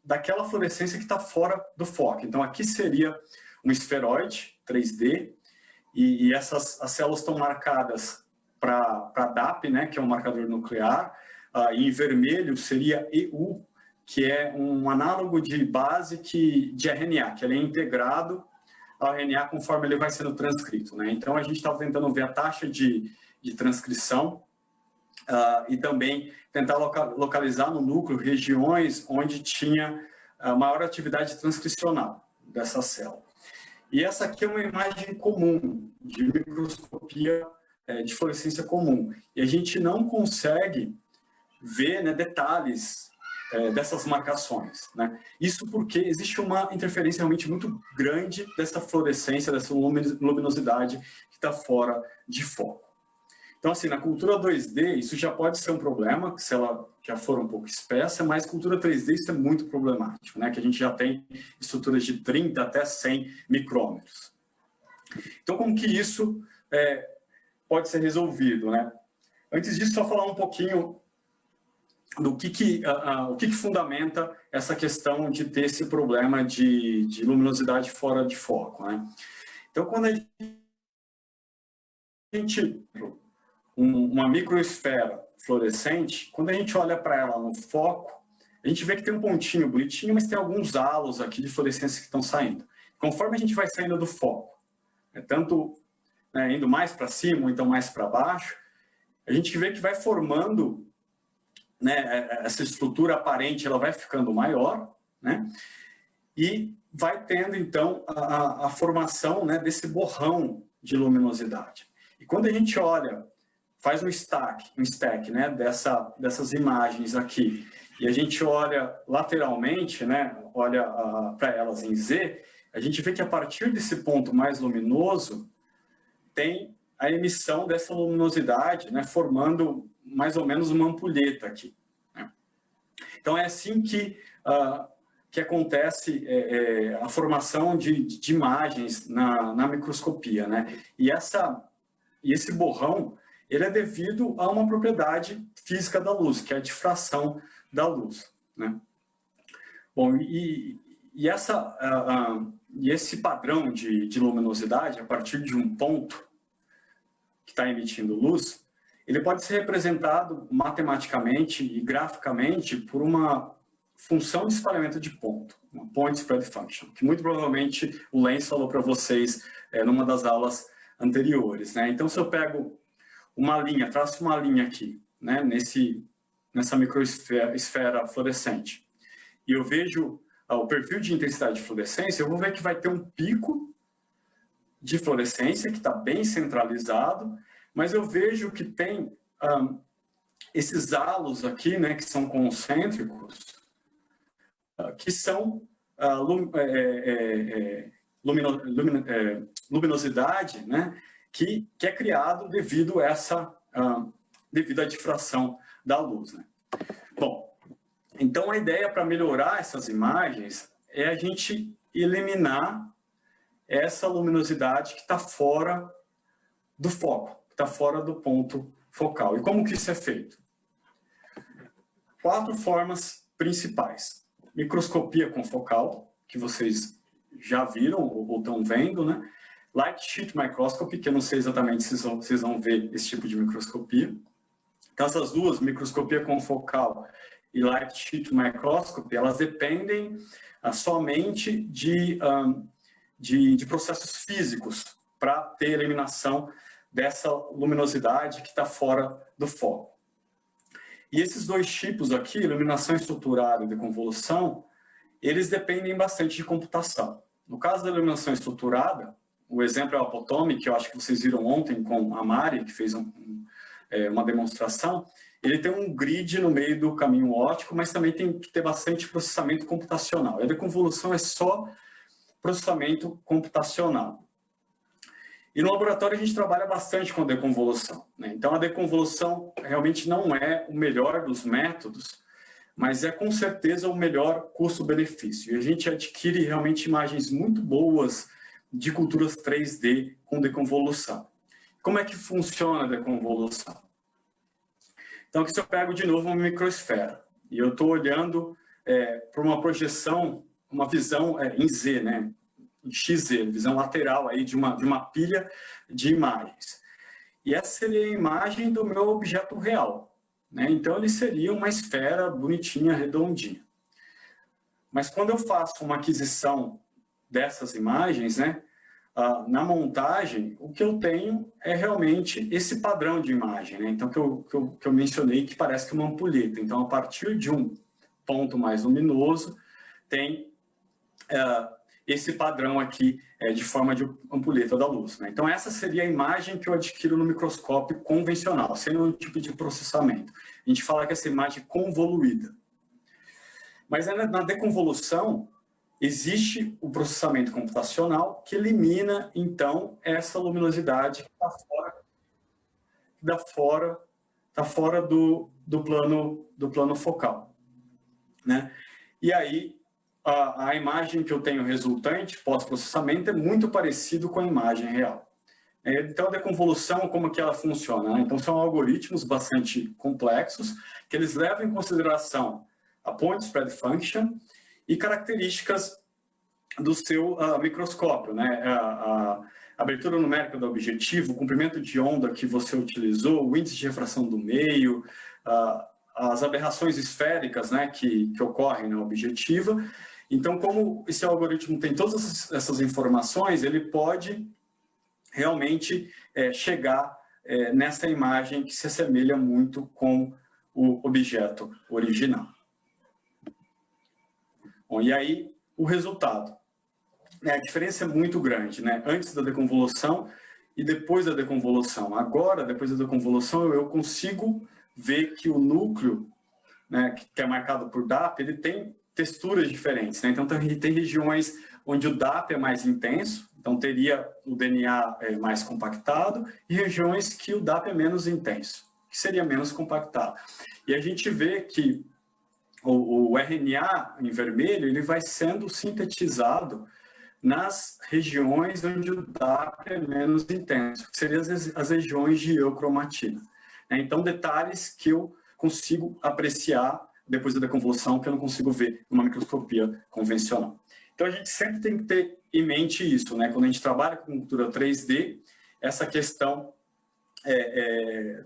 daquela fluorescência que está fora do foco. Então, aqui seria um esferoide 3D, e as células estão marcadas para DAP, né, que é um marcador nuclear, e em vermelho seria EU, que é um análogo de base de RNA, que ele é integrado ao RNA conforme ele vai sendo transcrito, né? Então, a gente estava tentando ver a taxa de transcrição e também tentar localizar no núcleo regiões onde tinha maior atividade transcricional dessa célula. E essa aqui é uma imagem comum de microscopia de fluorescência comum. E a gente não consegue ver, né, detalhes dessas marcações, né? Isso porque existe uma interferência realmente muito grande dessa fluorescência, dessa luminosidade que está fora de foco. Então, assim, na cultura 2D, isso já pode ser um problema, se ela já for um pouco espessa, mas cultura 3D isso é muito problemático, né? Que a gente já tem estruturas de 30 até 100 micrômetros. Então, como que isso pode ser resolvido, né? Antes disso, só falar um pouquinho do o que fundamenta essa questão de ter esse problema de luminosidade fora de foco, né? Então, quando a gente uma microesfera fluorescente, quando a gente olha para ela no foco, a gente vê que tem um pontinho bonitinho, mas tem alguns halos aqui de fluorescência que estão saindo. Conforme a gente vai saindo do foco, tanto indo mais para cima ou então mais para baixo, a gente vê que vai formando, né, essa estrutura aparente, ela vai ficando maior, né, e vai tendo, então, a formação, né, desse borrão de luminosidade. E quando a gente olha, faz um stack, né, dessas imagens aqui, e a gente olha lateralmente, né, olha para elas em Z, a gente vê que a partir desse ponto mais luminoso, tem a emissão dessa luminosidade, né, formando mais ou menos uma ampulheta aqui, né? Então, é assim que acontece a formação de imagens na microscopia, né? E esse borrão, ele é devido a uma propriedade física da luz, que é a difração da luz, né? Bom, e esse padrão de luminosidade, a partir de um ponto que está emitindo luz, ele pode ser representado matematicamente e graficamente por uma função de espalhamento de ponto, uma point spread function, que muito provavelmente o Lenz falou para vocês numa das aulas anteriores, né? Então, se eu pego uma linha, traço uma linha aqui, né, nessa microesfera fluorescente, e eu vejo o perfil de intensidade de fluorescência, eu vou ver que vai ter um pico de fluorescência que está bem centralizado, mas eu vejo que tem esses halos aqui, né, que são concêntricos, que são luminosidade, né, que é criado devido à difração da luz, né? Bom, então a ideia para melhorar essas imagens é a gente eliminar essa luminosidade que está fora do foco, que está fora do ponto focal. E como que isso é feito? 4 formas principais. Microscopia confocal, que vocês já viram ou estão vendo, né? Light sheet microscopy, que eu não sei exatamente se vocês vão ver esse tipo de microscopia. Então, essas duas, microscopia confocal e light sheet microscopy, elas dependem somente de processos físicos para ter eliminação dessa luminosidade que está fora do foco. E esses 2 tipos aqui, iluminação estruturada e deconvolução, eles dependem bastante de computação. No caso da iluminação estruturada, o exemplo é o Apotomy, que eu acho que vocês viram ontem com a Mari, que fez uma demonstração. Ele tem um grid no meio do caminho óptico, mas também tem que ter bastante processamento computacional. E a deconvolução é só processamento computacional. E no laboratório a gente trabalha bastante com deconvolução, né? Então a deconvolução realmente não é o melhor dos métodos, mas é com certeza o melhor custo-benefício. E a gente adquire realmente imagens muito boas de culturas 3D com deconvolução. Como é que funciona a deconvolução? Então aqui eu pego de novo uma microesfera e eu estou olhando para uma projeção, uma visão em Z, né? Em XZ, visão lateral aí de uma pilha de imagens. E essa seria a imagem do meu objeto real, né? Então ele seria uma esfera bonitinha, redondinha. Mas quando eu faço uma aquisição dessas imagens, né, na montagem, o que eu tenho é realmente esse padrão de imagem, né? Então que eu mencionei, que parece que é uma ampulheta. Então a partir de um ponto mais luminoso tem esse padrão aqui de forma de ampulheta da luz, né? Então essa seria a imagem que eu adquiro no microscópio convencional, sem nenhum tipo de processamento. A gente fala que essa imagem é convoluída. Mas na deconvolução existe o processamento computacional que elimina então essa luminosidade que está fora do plano focal, né? E aí a imagem que eu tenho resultante pós-processamento é muito parecido com a imagem real. Então, a deconvolução, como que ela funciona? Então, são algoritmos bastante complexos, que eles levam em consideração a point spread function e características do seu microscópio, né? A abertura numérica do objetivo, o comprimento de onda que você utilizou, o índice de refração do meio, as aberrações esféricas, né, que ocorrem na objetiva. Então, como esse algoritmo tem todas essas informações, ele pode realmente chegar nessa imagem que se assemelha muito com o objeto original. Bom, e aí, o resultado. A diferença é muito grande, né? Antes da deconvolução e depois da deconvolução. Agora, depois da deconvolução, eu consigo ver que o núcleo, né, que é marcado por DAP, ele tem texturas diferentes, né? Então, tem regiões onde o DAP é mais intenso, então teria o DNA mais compactado, e regiões que o DAP é menos intenso, que seria menos compactado. E a gente vê que o RNA em vermelho, ele vai sendo sintetizado nas regiões onde o DAP é menos intenso, que seriam as regiões de eucromatina. Então, detalhes que eu consigo apreciar depois da deconvolução, que eu não consigo ver numa microscopia convencional. Então, a gente sempre tem que ter em mente isso, né? Quando a gente trabalha com cultura 3D, essa questão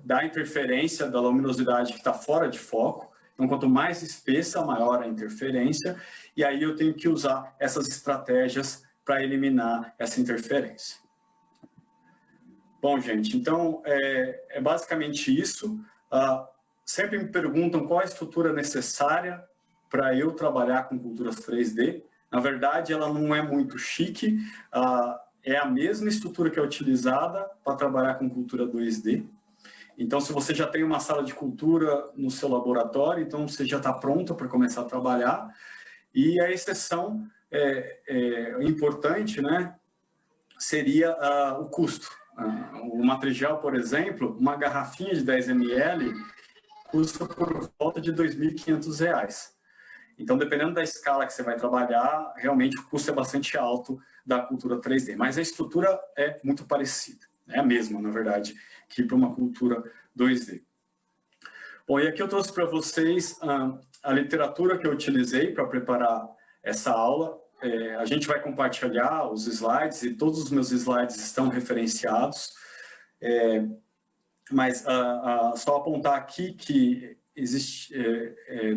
da interferência, da luminosidade que está fora de foco. Então, quanto mais espessa, maior a interferência, e aí eu tenho que usar essas estratégias para eliminar essa interferência. Bom, gente, então, é basicamente isso. Sempre me perguntam qual a estrutura necessária para eu trabalhar com culturas 3D. Na verdade, ela não é muito chique, é a mesma estrutura que é utilizada para trabalhar com cultura 2D. Então, se você já tem uma sala de cultura no seu laboratório, então você já está pronto para começar a trabalhar. E a exceção importante, né, seria o custo. O Matrigel, por exemplo, uma garrafinha de 10 ml custa por volta de R$ 2.500. Então, dependendo da escala que você vai trabalhar, realmente o custo é bastante alto da cultura 3D. Mas a estrutura é muito parecida, é a mesma, na verdade, que para uma cultura 2D. Bom, e aqui eu trouxe para vocês a literatura que eu utilizei para preparar essa aula. A gente vai compartilhar os slides e todos os meus slides estão referenciados. Mas só apontar aqui que existe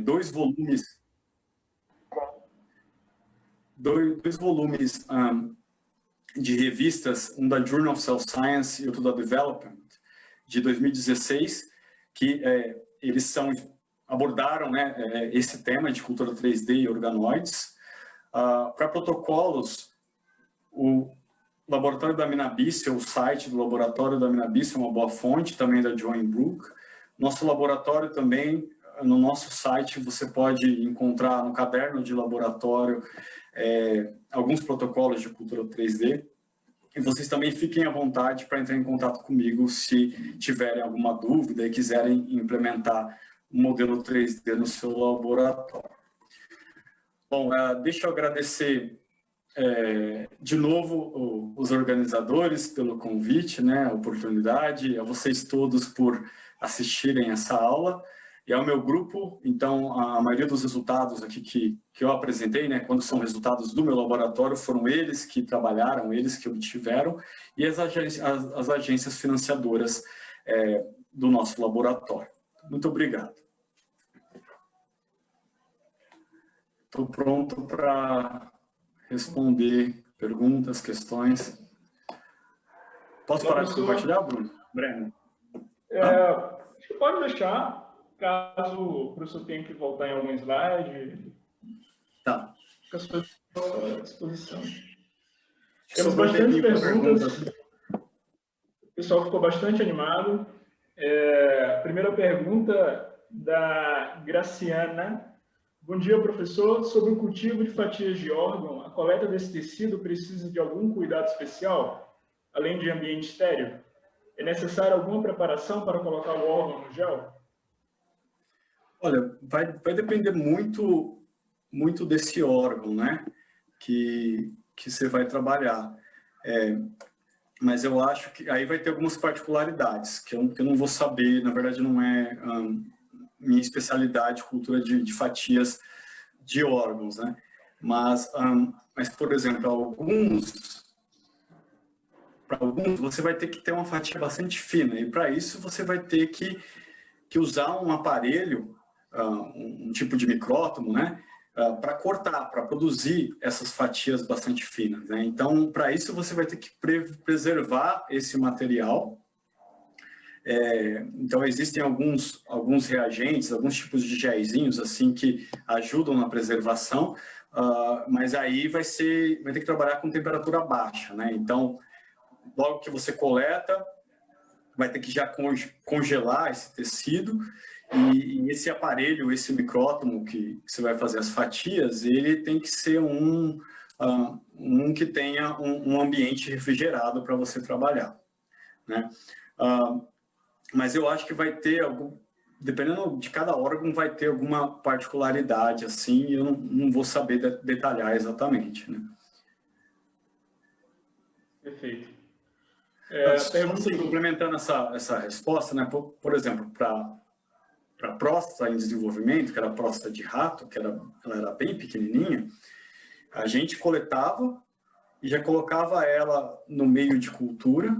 dois volumes de revistas, um da Journal of Cell Science e outro da Development, de 2016, que eles abordaram, né, esse tema de cultura 3D e organoides. Para protocolos, o laboratório da Minabis, o site do laboratório da Minabis é uma boa fonte, também da Joan Brook. Nosso laboratório também, no nosso site, você pode encontrar no caderno de laboratório alguns protocolos de cultura 3D. E vocês também fiquem à vontade para entrar em contato comigo se tiverem alguma dúvida e quiserem implementar um modelo 3D no seu laboratório. Bom, deixa eu agradecer de novo os organizadores pelo convite, né, a oportunidade, a vocês todos por assistirem essa aula, e ao meu grupo. Então, a maioria dos resultados aqui que eu apresentei, né, quando são resultados do meu laboratório, foram eles que trabalharam, eles que obtiveram, e as agências financiadoras do nosso laboratório. Muito obrigado. Estou pronto para responder perguntas, questões. Posso parar de compartilhar, Bruno? Breno? Acho que pode deixar, caso o professor tenha que voltar em algum slide. Tá. Fica à sua disposição. Temos bastante perguntas. O pessoal ficou bastante animado. A primeira pergunta da Graciana. Bom dia, professor. Sobre o cultivo de fatias de órgão, a coleta desse tecido precisa de algum cuidado especial, além de ambiente estéril? É necessário alguma preparação para colocar o órgão no gel? Olha, vai depender muito desse órgão, né, que você vai trabalhar. Mas eu acho que aí vai ter algumas particularidades, que eu não vou saber, na verdade não é minha especialidade, cultura de fatias de órgãos, né? Mas, por exemplo, para alguns você vai ter que ter uma fatia bastante fina, e para isso você vai ter que usar um aparelho, um tipo de micrótomo, né? Para cortar, para produzir essas fatias bastante finas, né? Então, para isso você vai ter que preservar esse material. Então, existem alguns reagentes, alguns tipos de gelzinhos assim que ajudam na preservação, mas aí vai ter que trabalhar com temperatura baixa, né? Então, logo que você coleta, vai ter que já congelar esse tecido, e esse aparelho, esse micrótomo que você vai fazer as fatias, ele tem que ser um que tenha um ambiente refrigerado para você trabalhar, né? Mas eu acho que vai ter dependendo de cada órgão, vai ter alguma particularidade assim, e eu não vou saber detalhar exatamente, né? Perfeito. Assim, complementando essa resposta, né? Por exemplo, para próstata em desenvolvimento, que era a próstata de rato, ela era bem pequenininha, a gente coletava e já colocava ela no meio de cultura,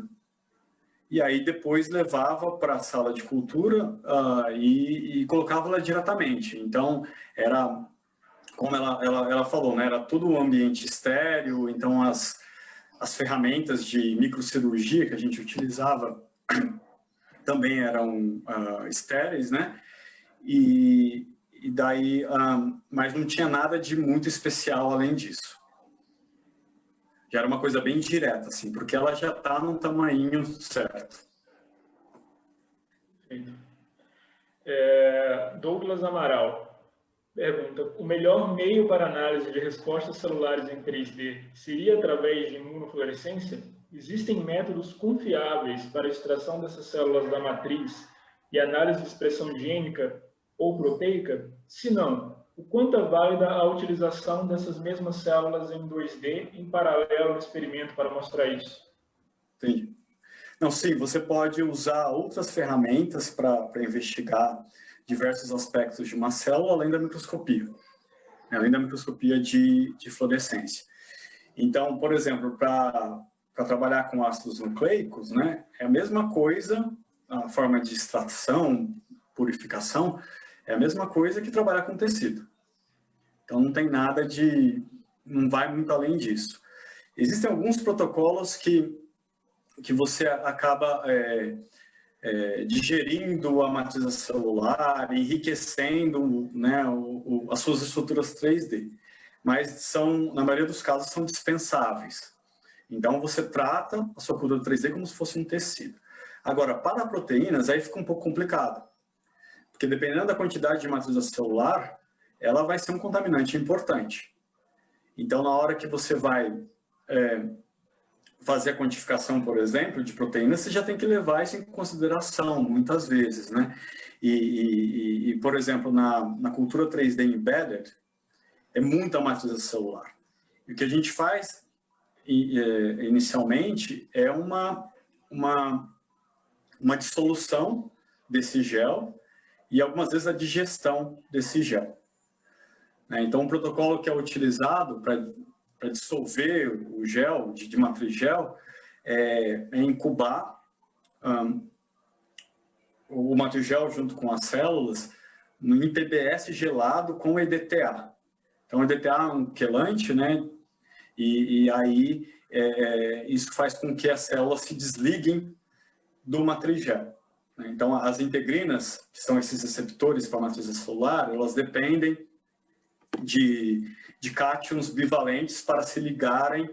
e aí depois levava para a sala de cultura e colocava ela diretamente. Então, era, como ela falou, né, era todo o ambiente estéreo, então as ferramentas de microcirurgia que a gente utilizava também eram estéreis, né? E daí, mas não tinha nada de muito especial além disso. Já era uma coisa bem direta, assim, porque ela já está num tamanho certo. Douglas Amaral pergunta: o melhor meio para análise de respostas celulares em 3D seria através de imunofluorescência? existem métodos confiáveis para a extração dessas células da matriz e análise de expressão gênica ou proteica? Se não, o quanto é válida a utilização dessas mesmas células em 2D em paralelo ao experimento para mostrar isso? Entendi. Não, sim, você pode usar outras ferramentas para investigar diversos aspectos de uma célula, além da microscopia, né? Além da microscopia de fluorescência. Então, por exemplo, para trabalhar com ácidos nucleicos, né, é a mesma coisa, a forma de extração, purificação, é a mesma coisa que trabalhar com tecido. Então, não tem nada não vai muito além disso. Existem alguns protocolos que você acaba digerindo a matriz celular, enriquecendo, né, as suas estruturas 3D. Mas na maioria dos casos, são dispensáveis. Então, você trata a sua cultura 3D como se fosse um tecido. Agora, para proteínas, aí fica um pouco complicado. Porque dependendo da quantidade de matriz celular, ela vai ser um contaminante importante. Então, na hora que você vai fazer a quantificação, por exemplo, de proteínas, você já tem que levar isso em consideração, muitas vezes, né? Por exemplo, na cultura 3D embedded, é muita matriz celular. E o que a gente faz, inicialmente, é uma dissolução desse gel e, algumas vezes, a digestão desse gel. Então, o protocolo que é utilizado para dissolver o gel, de matriz gel, é incubar o matriz gel junto com as células em PBS gelado com EDTA. Então, o EDTA é um quelante, né? E aí isso faz com que as células se desliguem do matriz gel. Então, as integrinas, que são esses receptores para a matriz celular, elas dependem de cátions bivalentes para se ligarem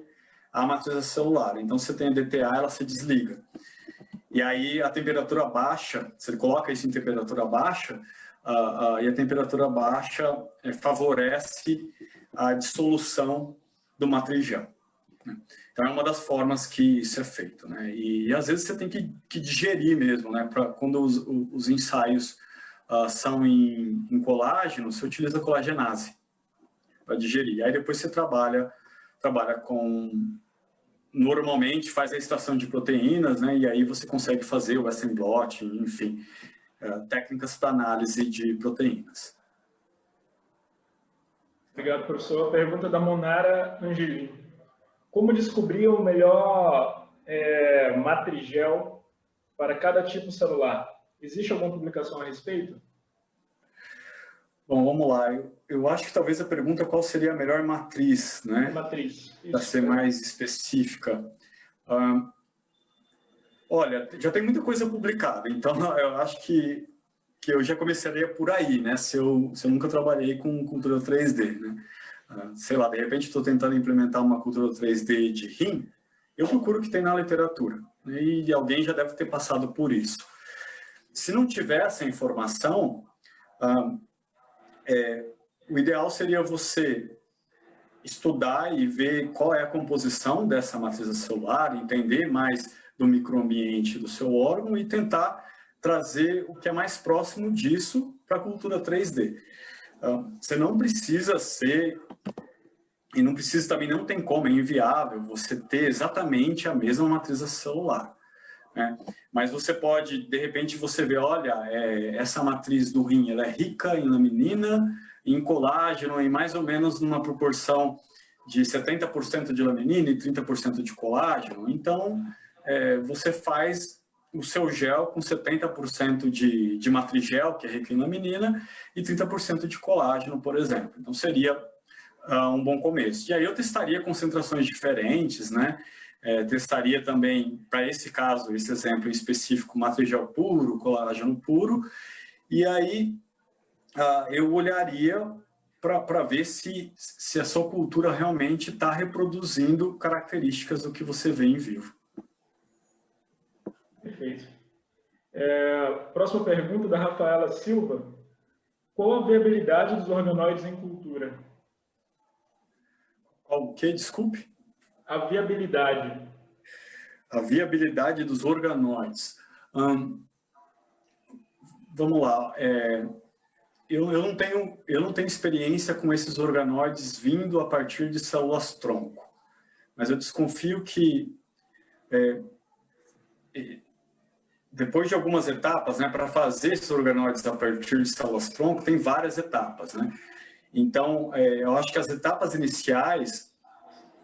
à matriz celular. Então, você tem a DTA, ela se desliga. E aí, a temperatura baixa, você coloca isso em temperatura baixa, e a temperatura baixa favorece a dissolução do matriz gel. Então, é uma das formas que isso é feito, né? E às vezes você tem que digerir mesmo, né? Quando os ensaios são em colágeno, você utiliza colagenase para digerir. Aí depois você trabalha normalmente faz a extração de proteínas, né? E aí você consegue fazer o Western blot, enfim, técnicas para análise de proteínas. Obrigado, professor. A pergunta da Monara Angelini. Como descobrir o melhor matrigel para cada tipo celular? Existe alguma publicação a respeito? Bom, vamos lá. Eu acho que talvez a pergunta qual seria a melhor matriz, né? Matriz. Para ser mais específica. Olha, já tem muita coisa publicada, então eu acho que eu já começaria por aí, né? Se eu nunca trabalhei com cultura 3D, né? Sei lá, de repente estou tentando implementar uma cultura 3D de rim, eu procuro o que tem na literatura, né? E alguém já deve ter passado por isso. Se não tiver essa informação, o ideal seria você estudar e ver qual é a composição dessa matriz celular, entender mais do microambiente do seu órgão e tentar trazer o que é mais próximo disso para a cultura 3D. Você não precisa ser, e não precisa também, não tem como, é inviável você ter exatamente a mesma matriz celular, né? Mas você pode, de repente, você vê, olha, essa matriz do rim, ela é rica em laminina, em colágeno, em mais ou menos numa proporção de 70% de laminina e 30% de colágeno. Então, você faz o seu gel com 70% de matrigel, que é rico em laminina, e 30% de colágeno, por exemplo. Então, seria um bom começo. E aí eu testaria concentrações diferentes, né? Testaria também, para esse caso, esse exemplo em específico, matrigel puro, colágeno puro, e aí eu olharia para ver se a sua cultura realmente está reproduzindo características do que você vê em vivo. Perfeito. Próxima pergunta da Rafaela Silva. Qual a viabilidade dos organoides em cultura? Qual o quê? Desculpe? A viabilidade. A viabilidade dos organóides. Vamos lá. Eu não tenho experiência com esses organóides vindo a partir de células-tronco, mas eu desconfio que depois de algumas etapas, né, para fazer esses organóides a partir de células-tronco, tem várias etapas, né? Então, eu acho que as etapas iniciais,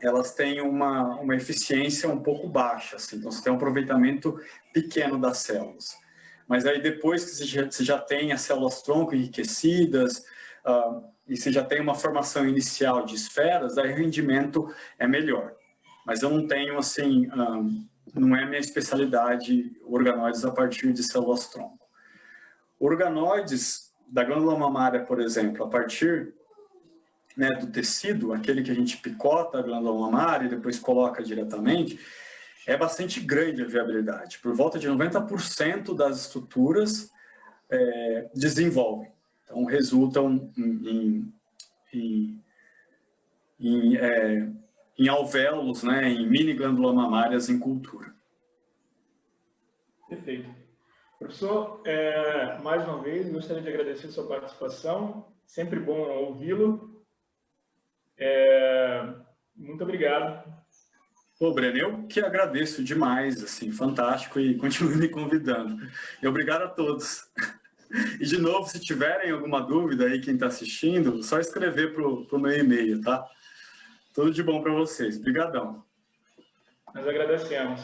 elas têm uma eficiência um pouco baixa, assim, então você tem um aproveitamento pequeno das células. Mas aí depois que você já tem as células-tronco enriquecidas, e você já tem uma formação inicial de esferas, aí o rendimento é melhor. Mas eu não tenho, assim, não é minha especialidade organóides a partir de células-tronco. Organóides da glândula mamária, por exemplo, a partir, né, do tecido, aquele que a gente picota a glândula mamária e depois coloca diretamente, é bastante grande a viabilidade. Por volta de 90% das estruturas desenvolvem. Então, resultam em alvéolos, né, em mini glândulas mamárias em cultura. Perfeito. Professor, mais uma vez, gostaria de agradecer a sua participação. Sempre bom ouvi-lo. Muito obrigado. Pô, Breno, eu que agradeço demais, assim, fantástico, e continue me convidando. E obrigado a todos. E, de novo, se tiverem alguma dúvida aí, quem está assistindo, só escrever para o meu e-mail, tá? Tudo de bom para vocês. Obrigadão. Nós agradecemos.